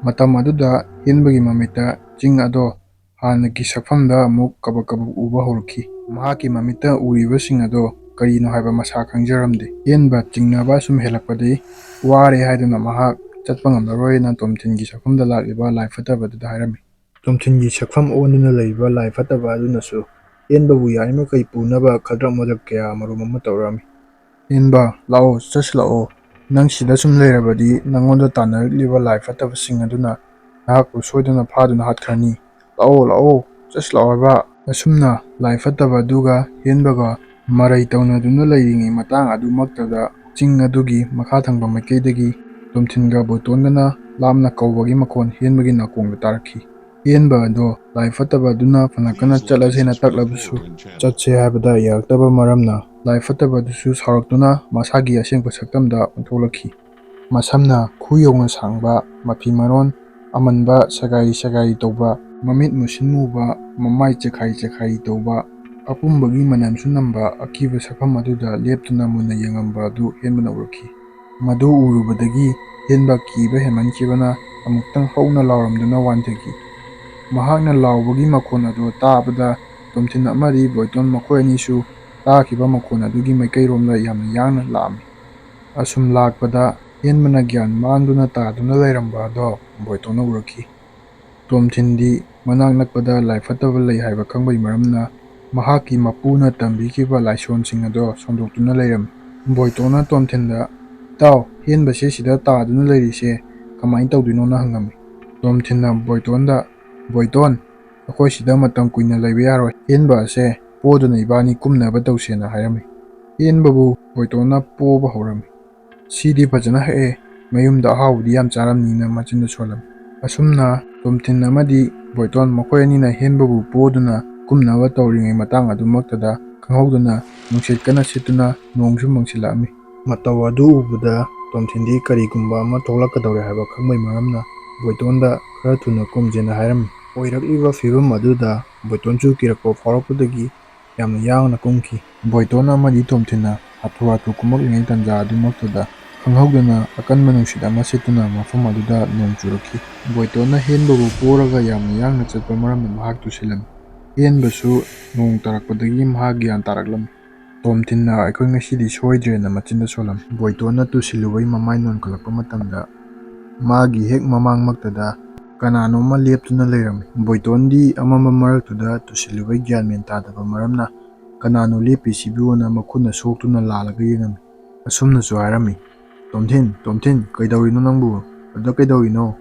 ꯃꯇꯝ ꯑꯗꯨꯗ ꯍꯦꯟꯕꯒꯤ ꯃꯃꯤꯠꯇ ꯆꯤꯡ ꯑꯗꯣ ꯍꯥꯟꯅꯒꯤ ꯁꯛꯐꯝꯗ ꯑꯃꯨꯛ ꯀꯕꯛ ꯀꯕꯛ ꯎꯕ ꯍꯧꯔꯛꯈꯤ꯫ ꯃꯍꯥꯛꯀꯤ ꯃꯃꯤꯠꯇ ꯎꯔꯤꯕꯁꯤꯡ ꯑꯗꯣ ꯀꯔꯤꯅꯣ ꯍꯥꯏꯕ ꯃꯁꯥ ꯈꯪꯖꯔꯝꯗꯦ꯫ ꯍꯦꯟꯕ ꯆꯤꯡꯅꯕ ꯁꯨꯝ ꯍꯦꯜꯂꯛꯄꯗꯒꯤ ꯋꯥꯔꯦ ꯍꯥꯏꯗꯨꯅ ꯃꯍꯥꯛ ꯆꯠꯄ ꯉꯝꯂꯔꯣꯏꯅ ꯇꯣꯝꯊꯤꯟꯒꯤ ꯁꯛꯐꯝꯗ ꯂꯥꯛꯂꯤꯕ ꯂꯥꯏ ꯐꯠꯇꯕꯗꯨꯗ ꯍꯥꯏꯔꯝꯃꯤ꯫ ꯇꯣꯝꯊꯤꯟꯒꯤ ꯁꯛꯐꯝ ꯑꯣꯟꯗꯨꯅ ꯂꯩꯔꯤꯕ ꯂꯥꯏ ꯐꯠꯇꯕ ꯑꯗꯨꯅꯁꯨ ꯍꯦꯟꯕꯕꯨ ꯌꯥꯔꯤꯃꯈꯩ ꯄꯨꯅꯕ ꯈꯗ꯭ꯔꯛ ꯃꯗ꯭ꯔꯛ ꯀꯌꯥ ꯃꯔꯨꯝ ꯑꯃ ꯇꯧꯔꯛꯑꯝꯃꯤ꯫ "ꯍꯦꯟꯕ, ꯂꯥꯛꯑꯣ, ꯆꯠꯁꯤꯜꯂꯛꯑꯣ. ꯅꯪ ꯁꯤꯗ ꯁꯨꯝ ꯂꯩꯔꯕꯗꯤ ꯅꯪꯉꯣꯟꯗ ꯇꯥꯟꯅꯔꯛꯂꯤꯕ ꯂꯥꯏ ꯐꯠꯇꯕꯁꯤꯡ ꯑꯗꯨꯅ ꯅꯍꯥꯛꯄꯨ ꯁꯣꯏꯗꯅ ꯐꯥꯗꯨꯅ ꯍꯥꯠꯈ꯭ꯔꯅꯤ. ꯂꯥꯛꯑꯣ, ꯂꯥꯛꯑꯣ, ꯆꯠꯁꯤꯜꯂꯛꯑꯣ ꯍꯥꯏꯕ!" ꯑꯁꯨꯝꯅ ꯂꯥꯏ ꯐꯠꯇꯕ ꯑꯗꯨꯒ ꯍꯦꯟꯕꯒ ꯃꯔꯩ ꯇꯧꯅꯗꯨꯅ ꯂꯩꯔꯤꯉꯩ ꯃꯇꯥꯡ ꯑꯗꯨꯃꯛꯇꯗ ꯆꯤꯡ ꯑꯗꯨꯒꯤ ꯃꯈꯥ ꯊꯪꯕ ꯃꯥꯏꯀꯩꯗꯒꯤ ꯇꯣꯝꯊꯤꯟꯒ ꯕꯣꯏꯇꯣꯟꯒꯅ ꯂꯥꯞꯅ ꯀꯧꯕꯒꯤ ꯃꯈꯣꯟꯍꯦꯟꯕꯒꯤ ꯅꯥꯀꯣꯡꯗ ꯇꯥꯔꯛꯈꯤ꯫ ꯍꯦꯟꯕ ꯑꯗꯣ ꯂꯥꯏ ꯐꯠꯇꯕ ꯑꯗꯨꯅ ꯐꯅ ꯀꯟꯅ ꯆꯠꯂꯁꯦꯅ ꯇꯛꯂꯕꯁꯨ ꯆꯠꯁꯦ ꯍꯥꯏꯕꯗ ꯌꯥꯔꯛꯇꯕ ꯃꯔꯝꯅ ꯂꯥꯏ ꯐꯠꯇꯕ ꯑꯗꯨꯁꯨ ꯁꯥꯎꯔꯛꯇꯨꯅ ꯃꯁꯥꯒꯤ ꯑꯁꯦꯡꯕ ꯁꯛꯇꯝꯗ ꯑꯣꯟꯊꯣꯛꯂꯛꯈꯤ꯫ ꯃꯁꯝꯅ ꯈꯨ ꯌꯧꯅ ꯁꯥꯡꯕ, ꯃꯐꯤ ꯃꯔꯣꯟ ꯑꯃꯟꯕ, ꯁꯦꯒꯥꯏꯔꯤ ꯁꯦꯒꯥꯏꯔꯤ ꯇꯧꯕ, ꯃꯃꯤꯠ ꯃꯨꯁꯤꯟ ꯃꯨꯕ, ꯃꯃꯥꯏ ꯆꯦꯈꯥꯏ ꯆꯦꯈꯥꯏꯔꯤ ꯇꯧꯕ, ꯑꯄꯨꯝꯕꯒꯤ ꯃꯅꯝꯁꯨ ꯅꯝꯕ ꯑꯀꯤꯕ ꯁꯛꯐꯝ ꯑꯗꯨꯗ ꯂꯦꯞꯇꯨꯅ ꯃꯨꯟꯅ ꯌꯦꯡꯉꯝꯕ ꯑꯗꯨ ꯍꯦꯟꯕꯅ ꯎꯔꯛꯈꯤ꯫ ꯃꯗꯨ ꯎꯔꯨꯕꯗꯒꯤ ꯍꯦꯟꯕ ꯀꯤꯕ ꯍꯦꯟꯃꯟꯈꯤꯕꯅ ꯑꯃꯨꯛꯇꯪ ꯍꯧꯅ ꯂꯥꯎꯔꯝꯗꯨꯅ ꯋꯥꯟꯊꯈꯤ꯫ ꯃꯍꯥꯛꯅ ꯂꯥꯎꯕꯒꯤ ꯃꯈꯣꯟ ꯑꯗꯨ ꯇꯥꯕꯗ ꯇꯣꯝꯊꯤꯟ ꯑꯃꯗꯤ ꯕꯣꯏꯇꯣꯟ ꯃꯈꯣꯏ ꯑꯅꯤꯁꯨ ꯇꯥꯈꯤꯕ ꯃꯈꯣꯟ ꯑꯗꯨꯒꯤ ꯃꯥꯏꯀꯩꯔꯣꯝꯗ ꯌꯥꯝꯅ ꯌꯥꯡꯅ ꯂꯥꯛꯑꯝꯃꯤ꯫ ꯑꯁꯨꯝ ꯂꯥꯛꯄꯗ ꯍꯦꯟꯕꯅ ꯒ꯭ꯌꯥꯟ ꯃꯥꯡꯗꯨꯅ ꯇꯥꯗꯨꯅ ꯂꯩꯔꯝꯕ ꯑꯗꯣ ꯕꯣꯏꯇꯣꯟꯅ ꯎꯔꯛꯈꯤ꯫ ꯇꯣꯝꯊꯤꯟꯗꯤ ꯃꯅꯥꯛ ꯅꯛꯄꯗ ꯂꯥꯏ ꯐꯠꯇꯕ ꯂꯩ ꯍꯥꯏꯕ ꯈꯪꯕꯒꯤ ꯃꯔꯝꯅ ꯃꯍꯥꯛꯀꯤ ꯃꯄꯨꯅ ꯇꯝꯕꯤꯈꯤꯕ ꯂꯥꯏꯁꯣꯟꯁꯤꯡ ꯑꯗꯣ ꯁꯣꯟꯗꯣꯛꯇꯨꯅ ꯂꯩꯔꯝꯃꯤ꯫ ꯕꯣꯏꯇꯣꯟꯅ ꯇꯣꯝꯊꯤꯟꯗ "ꯏꯇꯥꯎ, ꯍꯦꯟꯕꯁꯦ ꯁꯤꯗ ꯇꯥꯗꯨꯅ ꯂꯩꯔꯤꯁꯦ ꯀꯃꯥꯏ ꯇꯧꯗꯣꯏꯅꯣꯅ" ꯍꯪꯉꯝꯃꯤ꯫ ꯇꯣꯝꯊꯤꯟꯅ ꯕꯣꯏꯇꯣꯟꯗ "ꯕꯣꯏꯇꯣꯟ, ꯑꯩꯈꯣꯏ ꯁꯤꯗ ꯃꯇꯝ ꯀꯨꯏꯅ ꯂꯩꯕ ꯌꯥꯔꯣꯏ. ꯍꯦꯟꯕ ꯑꯁꯦ ꯄꯣꯗꯨꯅ ꯏꯕꯥꯅꯤ ꯀꯨꯝꯅꯕ ꯇꯧꯁꯦꯅ" ꯍꯥꯏꯔꯝꯃꯤ꯫ ꯍꯦꯟꯕꯕꯨ ꯕꯣꯏꯇꯣꯟꯅ ꯄꯣꯕ ꯍꯧꯔꯝꯃꯤ꯫ "ꯁꯤꯗꯤ ꯐꯖꯅ ꯍꯛꯑꯦ. ꯃꯌꯨꯝꯗ ꯑꯍꯥꯎꯕꯗꯤ ꯌꯥꯝ ꯆꯥꯔꯝꯅꯤꯅ" ꯃꯆꯤꯟꯗ ꯁꯣꯜꯂꯝꯃꯤ꯫ ꯑꯁꯨꯝꯅ ꯇꯣꯝꯊꯤꯟ ꯑꯃꯗꯤ ꯕꯣꯏꯇꯣꯟ ꯃꯈꯣꯏ ꯑꯅꯤꯅ ꯍꯦꯟꯕꯕꯨ ꯄꯣꯗꯨꯅ ꯀꯨꯝꯅꯕ ꯇꯧꯔꯤꯉꯩ ꯃꯇꯥꯡ ꯑꯗꯨꯃꯛꯇꯗ ꯈꯪꯍꯧꯗꯅ ꯅꯨꯡꯁꯤꯠ ꯀꯟꯅ ꯁꯤꯠꯇꯨꯅ ꯅꯣꯡꯁꯨ ꯃꯪꯁꯤꯜꯂꯛꯑꯝꯃꯤ꯫ ꯃꯇꯧ ꯑꯗꯨ ꯎꯕꯗ ꯇꯣꯝꯊꯤꯟꯗꯤ ꯀꯔꯤꯒꯨꯝꯕ ꯑꯃ ꯊꯣꯛꯂꯛꯀꯗꯧꯔꯦ ꯍꯥꯏꯕ ꯈꯪꯕꯒꯤ ꯃꯔꯝꯅ ꯕꯣꯏꯇꯣꯟꯗ ꯈꯔ ꯊꯨꯅ ꯀꯨꯝꯁꯦꯅ ꯍꯥꯏꯔꯝꯃꯤ꯫ ꯑꯣꯏꯔꯛꯂꯤꯕ ꯐꯤꯚꯝ ꯑꯗꯨꯗ ꯕꯣꯏꯇꯣꯟꯁꯨ ꯀꯤꯔꯛꯄ ꯐꯥꯎꯔꯛꯄꯗꯒꯤ ꯌꯥꯝꯅ ꯌꯥꯡꯅ ꯀꯨꯝꯈꯤ꯫ ꯕꯣꯏꯇꯣꯟ ꯑꯃꯗꯤ ꯇꯣꯝꯊꯤꯟꯅ ꯍꯥꯊꯨ ꯍꯥꯊꯨ ꯀꯨꯝꯃꯛꯂꯤꯉꯩ ꯇꯥꯟꯖꯥ ꯑꯗꯨꯃꯛꯇꯗ ꯈꯪꯍꯧꯗꯅ ꯑꯀꯟꯕ ꯅꯨꯡꯁꯤꯠ ꯑꯃ ꯁꯤꯠꯇꯨꯅ ꯃꯐꯝ ꯑꯗꯨꯗ ꯅꯣꯡ ꯆꯨꯔꯛꯈꯤ꯫ ꯕꯣꯏꯇꯣꯟꯅ ꯍꯦꯟꯕꯕꯨ ꯄꯣꯔꯒ ꯌꯥꯝꯅ ꯌꯥꯡꯅ ꯆꯠꯄ ꯃꯔꯝꯅ ꯃꯍꯥꯛ ꯇꯨꯁꯤꯜꯂꯝꯃꯤ꯫ ꯍꯦꯟꯕꯁꯨ ꯅꯣꯡ ꯇꯥꯔꯛꯄꯗꯒꯤ ꯃꯍꯥꯛ ꯒ꯭ꯌꯥꯟ ꯇꯥꯔꯛꯂꯝꯃꯤ꯫ ꯇꯣꯝꯊꯤꯟꯅ "ꯑꯩꯈꯣꯏ ꯉꯁꯤꯗꯤ ꯁꯣꯏꯗ꯭ꯔꯦꯅ" ꯃꯆꯤꯟꯗ ꯁꯣꯜꯂꯝꯃꯤ꯫ ꯕꯣꯏꯇꯣꯟꯅ ꯇꯨꯁꯤꯜꯂꯨꯕꯩ ꯃꯃꯥꯏ ꯅꯣꯟꯈꯠꯂꯛꯄ ꯃꯇꯝꯗ ꯃꯥꯒꯤ ꯍꯦꯛ ꯃꯃꯥꯡꯃꯛꯇꯗ ꯀꯅꯥꯅꯣꯝꯃ ꯂꯦꯞꯇꯨꯅ ꯂꯩꯔꯝꯃꯤ꯫ ꯕꯣꯏꯇꯣꯟꯗꯤ ꯑꯃꯝꯕ ꯃꯔꯛꯇꯨꯗ ꯇꯨꯁꯤꯜꯂꯨꯕꯩ ꯒ꯭ꯌꯥꯟ ꯃꯦꯟ ꯇꯥꯗꯕ ꯃꯔꯝꯅ ꯀꯅꯥꯅꯣ ꯂꯦꯞꯄꯤꯁꯤꯕꯨꯅ ꯃꯈꯨꯠꯅ ꯁꯣꯛꯇꯨꯅ ꯂꯥꯜꯂꯒ ꯌꯦꯡꯉꯝꯃꯤ꯫ ꯑꯁꯨꯝꯅꯁꯨ ꯍꯥꯏꯔꯝꯃꯤ, "ꯇꯣꯝꯊꯤꯟ, ꯇꯣꯝꯊꯤꯟ, ꯀꯩꯗꯧꯔꯤꯅꯣ ꯅꯪꯕꯨ? ꯑꯗꯨꯗ ꯀꯩꯗꯧꯔꯤꯅꯣ?"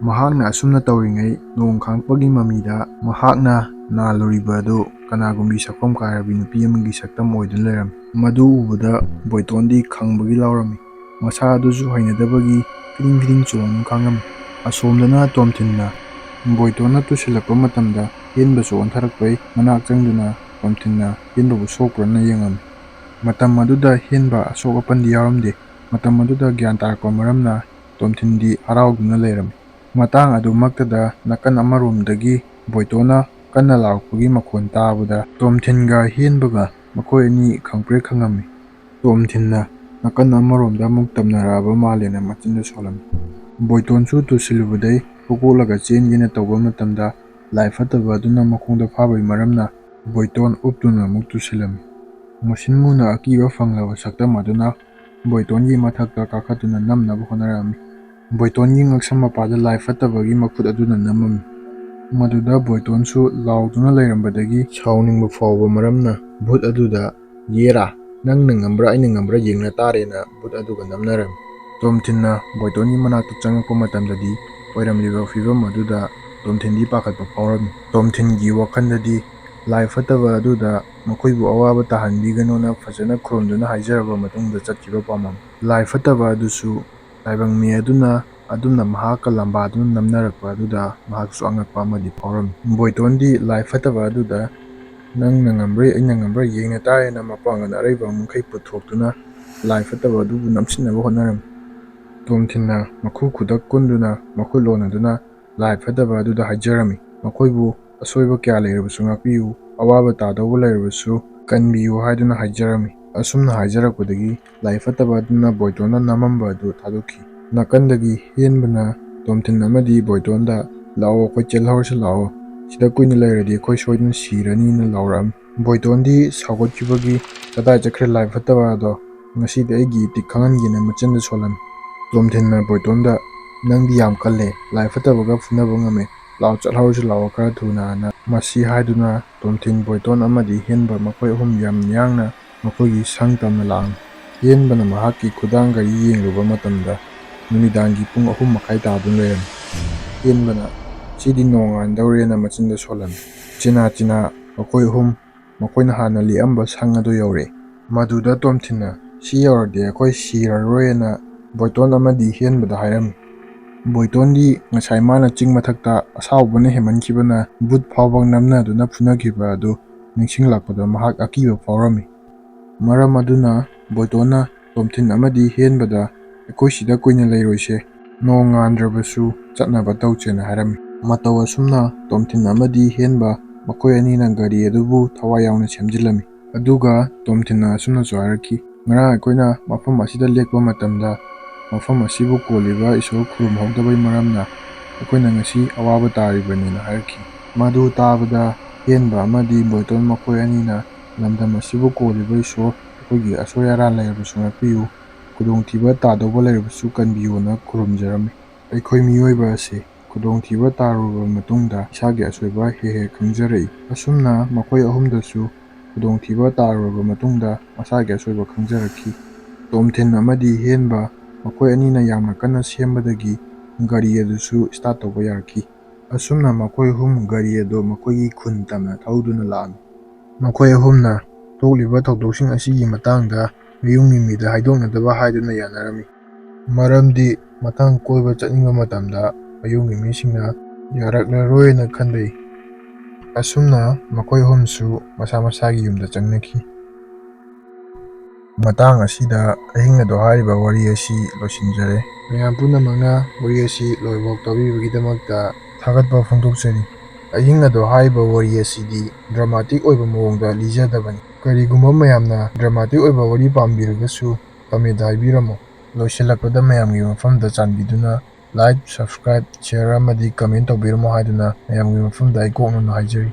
ꯃꯍꯥꯛꯅ ꯑꯁꯨꯝꯅ ꯇꯧꯔꯤꯉꯩ ꯅꯣꯡ ꯈꯥꯡꯉꯛꯄꯒꯤ ꯃꯃꯤꯗ ꯃꯍꯥꯛꯅ ꯅꯥꯜꯂꯨꯔꯤꯕ ꯑꯗꯨ ꯀꯅꯥꯒꯨꯝꯕꯤ ꯁꯛꯐꯝ ꯀꯥꯏꯔꯕꯤ ꯅꯨꯄꯤ ꯑꯃꯒꯤ ꯁꯛꯇꯝ ꯑꯣꯏꯗꯨꯅ ꯂꯩꯔꯝꯃꯤ꯫ ꯃꯗꯨ ꯎꯕꯗ ꯕꯣꯏꯇꯣꯟꯗꯤ ꯈꯪꯕꯒꯤ ꯂꯥꯎꯔꯝꯃꯤ꯫ ꯃꯁꯥ ꯑꯗꯨꯁꯨ ꯍꯩꯅꯗꯕꯒꯤ ꯐꯤꯗꯤꯡ ꯐꯤꯗꯤꯡ ꯆꯣꯡꯗꯨꯅ ꯈꯥꯡꯉꯝꯃꯤ꯫ ꯑꯁꯣꯝꯗꯅ ꯇꯣꯝꯊꯤꯟꯅ ꯕꯣꯏꯇꯣꯟꯅ ꯇꯨꯁꯤꯜꯂꯛꯄ ꯃꯇꯝꯗ ꯍꯦꯟꯕꯁꯨ ꯑꯣꯟꯊꯔꯛꯄꯩ ꯃꯅꯥꯛ ꯆꯪꯗꯨꯅ ꯇꯣꯝꯊꯤꯟꯅ ꯍꯦꯟꯕꯕꯨ ꯁꯣꯛꯄ꯭ꯔꯅ ꯌꯦꯡꯉꯝꯃꯤ꯫ ꯃꯇꯝ ꯑꯗꯨꯗ ꯍꯦꯟꯕ ꯑꯁꯣꯛ ꯑꯄꯟꯗꯤ ꯌꯥꯎꯔꯝꯗꯦ꯫ ꯃꯇꯝ ꯑꯗꯨꯗ ꯒ꯭ꯌꯥꯟ ꯇꯥꯔꯛꯄ ꯃꯔꯝꯅ ꯇꯣꯝꯊꯤꯟꯗꯤ ꯍꯔꯥꯎꯗꯨꯅ ꯂꯩꯔꯝꯃꯤ꯫ ꯃꯇꯥꯡ ꯑꯗꯨꯃꯛꯇꯗ ꯅꯥꯀꯟ ꯑꯃꯔꯣꯝꯗꯒꯤ ꯕꯣꯏꯇꯣꯟꯅ ꯀꯟꯅ ꯂꯥꯎꯔꯛꯄꯒꯤ ꯃꯈꯣꯟ ꯇꯥꯕꯗ ꯇꯣꯝꯊꯤꯟꯒ ꯍꯦꯟꯕꯒ ꯃꯈꯣꯏ ꯑꯅꯤ ꯈꯪꯄ꯭ꯔꯦꯛ ꯈꯪꯉꯝꯃꯤ꯫ ꯇꯣꯝꯊꯤꯟꯅ ꯅꯥꯀꯟ ꯑꯃꯔꯣꯝꯗ ꯑꯃꯨꯛ ꯇꯝꯅꯔꯛꯑꯕ ꯃꯥꯜꯂꯦꯅ ꯃꯆꯤꯟꯗ ꯁꯣꯜꯂꯝꯃꯤ꯫ ꯕꯣꯏꯇꯣꯟꯁꯨ ꯇꯨꯁꯤꯜꯂꯨꯕꯗꯩ ꯍꯧꯒꯣꯛꯂꯒ ꯆꯦꯟꯒꯦꯅ ꯇꯧꯕ ꯃꯇꯝꯗ ꯂꯥꯏ ꯐꯠꯇꯕ ꯑꯗꯨꯅ ꯃꯈꯣꯡꯗ ꯐꯥꯕꯒꯤ ꯃꯔꯝꯅ ꯕꯣꯏꯇꯣꯟ ꯎꯞꯇꯨꯅ ꯑꯃꯨꯛ ꯇꯨꯁꯤꯜꯂꯝꯃꯤ꯫ ꯃꯨꯁꯤꯟ ꯃꯨꯅ ꯑꯀꯤꯕ ꯐꯪꯂꯕ ꯁꯛꯇꯝ ꯑꯗꯨꯅ ꯕꯣꯏꯇꯣꯟꯒꯤ ꯃꯊꯛꯇ ꯀꯥꯈꯠꯇꯨꯅ ꯅꯝꯅꯕ ꯍꯣꯠꯅꯔꯛꯑꯝꯃꯤ꯫ ꯕꯣꯏꯇꯣꯟꯒꯤ ꯉꯛꯁꯝ ꯃꯄꯥꯗ ꯂꯥꯏ ꯐꯠꯇꯕꯒꯤ ꯃꯈꯨꯠ ꯑꯗꯨꯅ ꯅꯝꯃꯝꯃꯤ꯫ ꯃꯗꯨꯗ ꯕꯣꯏꯇꯣꯟꯁꯨ ꯂꯥꯎꯗꯨꯅ ꯂꯩꯔꯝꯕꯗꯒꯤ ꯁꯥꯎꯅꯤꯡꯕ ꯐꯥꯎꯕ ꯃꯔꯝꯅ ꯚꯨꯠ ꯑꯗꯨꯗ "ꯌꯦꯔꯥ, ꯅꯪꯅ ꯉꯝꯕ꯭ꯔꯥ ꯑꯩꯅ ꯉꯝꯕ꯭ꯔꯥ ꯌꯦꯡꯅ ꯇꯥꯔꯦꯅ" ꯚꯨꯠ ꯑꯗꯨꯒ ꯅꯝꯅꯔꯝꯃꯤ꯫ ꯇꯣꯝꯊꯤꯟꯅ ꯕꯣꯏꯇꯣꯟꯒꯤ ꯃꯅꯥꯛꯇ ꯆꯪꯉꯛꯄ ꯃꯇꯝꯗꯗꯤ ꯑꯣꯏꯔꯝꯂꯤꯕ ꯐꯤꯚꯝ ꯑꯗꯨꯗ ꯇꯣꯝꯊꯤꯟꯗꯤ ꯄꯥꯈꯠꯄ ꯐꯥꯎꯔꯝꯃꯤ꯫ ꯇꯣꯝꯊꯤꯟꯒꯤ ꯋꯥꯈꯜꯗꯗꯤ ꯂꯥꯏ ꯐꯠꯇꯕ ꯑꯗꯨꯗ ꯃꯈꯣꯏꯕꯨ ꯑꯋꯥꯕ ꯇꯥꯍꯟꯕꯤꯒꯅꯣꯅ ꯐꯖꯅ ꯈꯨꯔꯨꯝꯗꯨꯅ ꯍꯥꯏꯖꯔꯕ ꯃꯇꯨꯡꯗ ꯆꯠꯈꯤꯕ ꯄꯥꯝꯃꯝꯃꯤ꯫ ꯂꯥꯏ ꯐꯠꯇꯕ ꯑꯗꯨꯁꯨ ꯇꯥꯏꯕꯪ ꯃꯤ ꯑꯗꯨꯅ ꯑꯗꯨꯝꯅ ꯃꯍꯥꯛꯀ ꯂꯥꯝꯕꯥꯗꯨꯅ ꯅꯝꯅꯔꯛꯄ ꯑꯗꯨꯗ ꯃꯍꯥꯛꯁꯨ ꯑꯉꯛꯄ ꯑꯃꯗꯤ ꯐꯥꯎꯔꯝꯃꯤ꯫ ꯕꯣꯏꯇꯣꯟꯗꯤ ꯂꯥꯏ ꯐꯠꯇꯕ ꯑꯗꯨꯗ "ꯅꯪꯅ ꯉꯝꯕ꯭ꯔꯥ ꯑꯩꯅ ꯉꯝꯕ꯭ꯔꯥ ꯌꯦꯡꯅ ꯇꯥꯔꯦꯅ" ꯃꯄꯥꯡꯒꯜ ꯑꯔꯩꯕ ꯃꯈꯩ ꯄꯨꯊꯣꯛꯇꯨꯅ ꯂꯥꯏ ꯐꯠꯇꯕ ꯑꯗꯨꯕꯨ ꯅꯝꯁꯤꯟꯅꯕ ꯍꯣꯠꯅꯔꯝꯃꯤ꯫ ꯇꯣꯝꯊꯤꯟꯅ ꯃꯈꯨ ꯈꯨꯗꯛ ꯀꯨꯟꯗꯨꯅ ꯃꯈꯨꯠ ꯂꯣꯟꯅꯗꯨꯅ ꯂꯥꯏ ꯐꯠꯇꯕ ꯑꯗꯨꯗ ꯍꯥꯏꯖꯔꯝꯃꯤ, ꯃꯈꯣꯏꯕꯨ ꯑꯁꯣꯏꯕ ꯀꯌꯥ ꯂꯩꯔꯕꯁꯨ ꯉꯥꯛꯄꯤꯌꯨ, ꯑꯋꯥꯕ ꯇꯥꯗꯧꯕ ꯂꯩꯔꯕꯁꯨ ꯀꯟꯕꯤꯌꯨ ꯍꯥꯏꯗꯨꯅ ꯍꯥꯏꯖꯔꯝꯃꯤ꯫ ꯑꯁꯨꯝꯅ ꯍꯥꯏꯖꯔꯛꯄꯗꯒꯤ ꯂꯥꯏ ꯐꯠꯇꯕ ꯑꯗꯨꯅ ꯕꯣꯏꯇꯣꯟꯗ ꯅꯝꯃꯝꯕ ꯑꯗꯨ ꯊꯥꯗꯣꯛꯈꯤ꯫ ꯅꯥꯀꯟꯗꯒꯤ ꯍꯦꯟꯕꯅ ꯇꯣꯝꯊꯤꯟ ꯑꯃꯗꯤ ꯕꯣꯏꯇꯣꯟꯗ "ꯂꯥꯛꯑꯣ, ꯑꯩꯈꯣꯏ ꯆꯦꯜꯍꯧꯔꯁꯤ ꯂꯥꯛꯑꯣ, ꯁꯤꯗ ꯀꯨꯏꯅ ꯂꯩꯔꯗꯤ ꯑꯩꯈꯣꯏ ꯁꯣꯏꯗꯅ ꯁꯤꯔꯅꯤꯅ ꯂꯥꯎꯔꯛꯑꯝꯃꯤ꯫ ꯕꯣꯏꯇꯣꯟꯗꯤ ꯁꯥꯎꯒꯠꯈꯤꯕꯒꯤ "ꯀꯗꯥꯏ ꯆꯠꯈ꯭ꯔꯦ ꯂꯥꯏ ꯐꯠꯇꯕ ꯑꯗꯣ, ꯉꯁꯤꯗꯤ ꯑꯩꯒꯤ ꯏꯇꯤꯛ ꯈꯪꯍꯟꯒꯦꯅ" ꯃꯆꯤꯟꯗ ꯁꯣꯜꯂꯝꯃꯤ꯫ ꯇꯣꯝꯊꯤꯟꯅ ꯕꯣꯏꯇꯣꯟꯗ "ꯅꯪꯗꯤ ꯌꯥꯝ ꯀꯜꯂꯦ, ꯂꯥꯏ ꯐꯠꯇꯕꯒ ꯐꯨꯅꯕ ꯉꯝꯃꯦ, ꯂꯥꯛꯑꯣ ꯆꯠꯍꯧꯔꯁꯤ ꯂꯥꯛꯑꯣ ꯈꯔ ꯊꯨꯅ" ꯃꯁꯤ ꯍꯥꯏꯗꯨꯅ ꯇꯣꯝꯊꯤꯟ, ꯕꯣꯏꯇꯣꯟ ꯑꯃꯗꯤ ꯍꯦꯟꯕ ꯃꯈꯣꯏ ꯑꯍꯨꯝ ꯌꯥꯝ ꯌꯥꯡꯅ ꯃꯈꯣꯏꯒꯤ ꯁꯪ ꯇꯝꯅ ꯂꯥꯛꯑꯝꯃꯤ꯫ ꯍꯦꯟꯕꯅ ꯃꯍꯥꯛꯀꯤ ꯈꯨꯗꯥꯡ ꯘꯔꯤ ꯌꯦꯡꯂꯨꯕ ꯃꯇꯝꯗ ꯅꯨꯃꯤꯗꯥꯡꯒꯤ ꯄꯨꯡ 3 ꯃꯈꯥꯏ ꯇꯥꯗꯨꯅ ꯂꯩꯔꯝꯃꯤ꯫ ꯍꯦꯟꯕꯅ "ꯉꯁꯤꯗꯤ ꯅꯣꯡꯉꯥꯟꯗꯧꯔꯦꯅ" ꯃꯆꯤꯟꯗ ꯁꯣꯜꯂꯝꯃꯤ꯫ ꯆꯤꯅꯥ ꯃꯈꯣꯏ ꯑꯍꯨꯝ ꯃꯈꯣꯏꯅ ꯍꯥꯟꯅ ꯂꯦꯛꯑꯝꯕ ꯁꯪ ꯑꯗꯨ ꯌꯧꯔꯛꯑꯦ꯫ ꯃꯗꯨꯗ ꯇꯣꯝꯊꯤꯟꯅ "ꯁꯤ ꯌꯧꯔꯗꯤ ꯑꯩꯈꯣꯏ ꯁꯤꯔꯔꯣꯏꯅ" ꯕꯣꯏꯇꯣꯟ ꯑꯃꯗꯤ ꯍꯦꯟꯕꯗ ꯍꯥꯏꯔꯝꯃꯤ꯫ ꯕꯣꯏꯇꯣꯟꯗꯤ ꯉꯁꯥꯏ ꯃꯥꯅ ꯆꯤꯡ ꯃꯊꯛꯇ ꯑꯁꯥꯎꯕꯅ ꯍꯦꯟꯃꯟꯈꯤꯕꯅ ꯕꯨꯠ ꯐꯥꯎꯕ ꯅꯝꯅꯗꯨꯅ ꯐꯨꯅꯈꯤꯕ ꯑꯗꯨ ꯅꯤꯡꯁꯤꯡꯂꯛꯄꯗ ꯃꯍꯥꯛ ꯑꯀꯤꯕ ꯐꯥꯎꯔꯝꯃꯤ꯫ ꯃꯔꯝ ꯑꯗꯨꯅ ꯕꯣꯏꯇꯣꯟꯅ ꯇꯣꯝꯊꯤꯟ ꯑꯃꯗꯤ ꯍꯦꯟꯕꯗ "ꯑꯩꯈꯣꯏ ꯁꯤꯗ ꯀꯨꯏꯅ ꯂꯩꯔꯣꯏꯁꯦ, ꯅꯣꯡ ꯉꯥꯟꯗ꯭ꯔꯕꯁꯨ ꯆꯠꯅꯕ ꯇꯧꯁꯦꯅ" ꯍꯥꯏꯔꯝꯃꯤ꯫ ꯃꯇꯧ ꯑꯁꯨꯝꯅ ꯇꯣꯝꯊꯤꯟ ꯑꯃꯗꯤ ꯍꯦꯟꯕ ꯃꯈꯣꯏ ꯑꯅꯤꯅ ꯒꯥꯔꯤ ꯑꯗꯨꯕꯨ ꯊꯋꯥꯏ ꯌꯥꯎꯅ ꯁꯦꯝꯖꯤꯜꯂꯝꯃꯤ꯫ ꯑꯗꯨꯒ ꯇꯣꯝꯊꯤꯟꯅ ꯑꯁꯨꯝꯅꯁꯨ ꯍꯥꯏꯔꯛꯈꯤ, "ꯉꯔꯥꯡ ꯑꯩꯈꯣꯏꯅ ꯃꯐꯝ ꯑꯁꯤꯗ ꯂꯦꯛꯄ ꯃꯇꯝꯗ ꯃꯐꯝ ꯑꯁꯤꯕꯨ ꯀꯣꯜꯂꯤꯕ ꯏꯁꯣꯔ ꯈꯨꯔꯨꯝꯍꯧꯗꯕꯩ ꯃꯔꯝꯅ ꯑꯩꯈꯣꯏꯅ ꯉꯁꯤ ꯑꯋꯥꯕ ꯇꯥꯔꯤꯕꯅꯦꯅ" ꯍꯥꯏꯔꯛꯈꯤ꯫ ꯃꯗꯨ ꯇꯥꯕꯗ ꯍꯦꯟꯕ ꯑꯃꯗꯤ ꯕꯣꯏꯇꯣꯟ ꯃꯈꯣꯏ ꯑꯅꯤꯅ "ꯂꯝꯗꯝ ꯑꯁꯤꯕꯨ ꯀꯣꯜꯂꯤꯕ ꯏꯁꯣꯔ, ꯑꯩꯈꯣꯏꯒꯤ ꯑꯁꯣꯏ ꯑꯔꯥꯟ ꯂꯩꯔꯕꯁꯨ ꯉꯥꯛꯄꯤꯌꯨ, ꯈꯨꯗꯣꯡꯊꯤꯕ ꯇꯥꯗꯧꯕ ꯂꯩꯔꯕꯁꯨ ꯀꯟꯕꯤꯌꯨꯅ" ꯈꯨꯔꯨꯝꯖꯔꯝꯃꯤ꯫ ꯑꯩꯈꯣꯏ ꯃꯤꯑꯣꯏꯕ ꯑꯁꯤ ꯈꯨꯗꯣꯡꯊꯤꯕ ꯇꯥꯔꯨꯔꯕ ꯃꯇꯨꯡꯗ ꯏꯁꯥꯒꯤ ꯑꯁꯣꯏꯕ ꯍꯦꯛ ꯈꯪꯖꯔꯛꯏ꯫ ꯑꯁꯨꯝꯅ ꯃꯈꯣꯏ ꯑꯍꯨꯝꯗꯁꯨ ꯈꯨꯗꯣꯡꯊꯤꯕ ꯇꯥꯔꯨꯔꯕ ꯃꯇꯨꯡꯗ ꯃꯁꯥꯒꯤ ꯑꯁꯣꯏꯕ ꯈꯪꯖꯔꯛꯈꯤ꯫ ꯇꯣꯝꯊꯤꯟ ꯑꯃꯗꯤ ꯍꯦꯟꯕ ꯃꯈꯣꯏ ꯑꯅꯤꯅ ꯌꯥꯝꯅ ꯀꯟꯅ ꯁꯦꯝꯕꯗꯒꯤ ꯒꯥꯔꯤ ꯑꯗꯨꯁꯨ ꯁ꯭ꯇꯥꯔꯠ ꯇꯧꯕ ꯌꯥꯔꯛꯈꯤ꯫ ꯑꯁꯨꯝꯅ ꯃꯈꯣꯏ ꯑꯍꯨꯝ ꯒꯥꯔꯤ ꯑꯗꯨ ꯃꯈꯣꯏꯒꯤ ꯈꯨꯟ ꯇꯝꯅ ꯊꯧꯗꯨꯅ ꯂꯥꯛꯑꯝꯃꯤ꯫ ꯃꯈꯣꯏ ꯑꯍꯨꯝꯅ ꯊꯣꯛꯂꯤꯕ ꯊꯧꯗꯣꯛꯁꯤꯡ ꯑꯁꯤꯒꯤ ꯃꯇꯥꯡꯗ ꯃꯤꯌꯨꯝꯒꯤ ꯃꯤꯗ ꯍꯥꯏꯗꯣꯛꯅꯗꯕ ꯍꯥꯏꯗꯨꯅ ꯌꯥꯅꯔꯝꯃꯤ꯫ ꯃꯔꯝꯗꯤ ꯃꯊꯪ ꯀꯣꯏꯕ ꯆꯠꯅꯤꯡꯕ ꯃꯇꯝꯗ ꯃꯌꯨꯝꯒꯤ ꯃꯤꯁꯤꯡꯅ ꯌꯥꯔꯛꯂꯔꯣꯏꯅ ꯈꯟꯕꯩ꯫ ꯑꯁꯨꯝꯅ ꯃꯈꯣꯏ ꯑꯍꯨꯝꯁꯨ ꯃꯁꯥ ꯃꯁꯥꯒꯤ ꯌꯨꯝꯗ ꯆꯪꯅꯈꯤ꯫ ꯃꯇꯥꯡ ꯑꯁꯤꯗ "ꯑꯍꯤꯡ ꯑꯗꯣ" ꯍꯥꯏꯔꯤꯕ ꯋꯥꯔꯤ ꯑꯁꯤ ꯂꯣꯏꯁꯤꯟꯖꯔꯦ꯫ ꯃꯌꯥꯝ ꯄꯨꯝꯅꯃꯛꯅ ꯋꯥꯔꯤ ꯑꯁꯤ ꯂꯣꯏꯐꯥꯎ ꯇꯥꯕꯤꯕꯒꯤꯗꯃꯛꯇ ꯊꯥꯒꯠꯄ ꯐꯣꯡꯗꯣꯛꯆꯔꯤ꯫ "ꯑꯍꯤꯡ ꯑꯗꯣ" ꯍꯥꯏꯔꯤꯕ ꯋꯥꯔꯤ ꯑꯁꯤꯗꯤ ꯗ꯭ꯔꯃꯥꯇꯤꯛ ꯑꯣꯏꯕ ꯃꯑꯣꯡꯗ ꯂꯤꯖꯗꯕꯅꯤ꯫ ꯀꯔꯤꯒꯨꯝꯕ ꯃꯌꯥꯝꯅ ꯗ꯭ꯔꯃꯥꯇꯤꯛ ꯑꯣꯏꯕ ꯋꯥꯔꯤ ꯄꯥꯝꯕꯤꯔꯒꯁꯨ ꯀꯃꯦꯟꯇ ꯍꯥꯏꯕꯤꯔꯝꯃꯨ꯫ ꯂꯣꯏꯁꯤꯜꯂꯛꯄꯗ ꯃꯌꯥꯝꯒꯤ ꯃꯐꯝꯗ ꯆꯥꯟꯕꯤꯗꯨꯅ ꯂꯥꯏꯛ, ꯁꯕꯁꯀ꯭ꯔꯥꯏꯕ, ꯁꯦꯌꯔ ꯑꯃꯗꯤ ꯀꯃꯦꯟ ꯇꯧꯕꯤꯔꯝꯃꯨ ꯍꯥꯏꯗꯨꯅ ꯃꯌꯥꯝꯒꯤ ꯃꯐꯝꯗ ꯑꯩ ꯀꯣꯛꯅꯅ ꯍꯥꯏꯖꯔꯤ꯫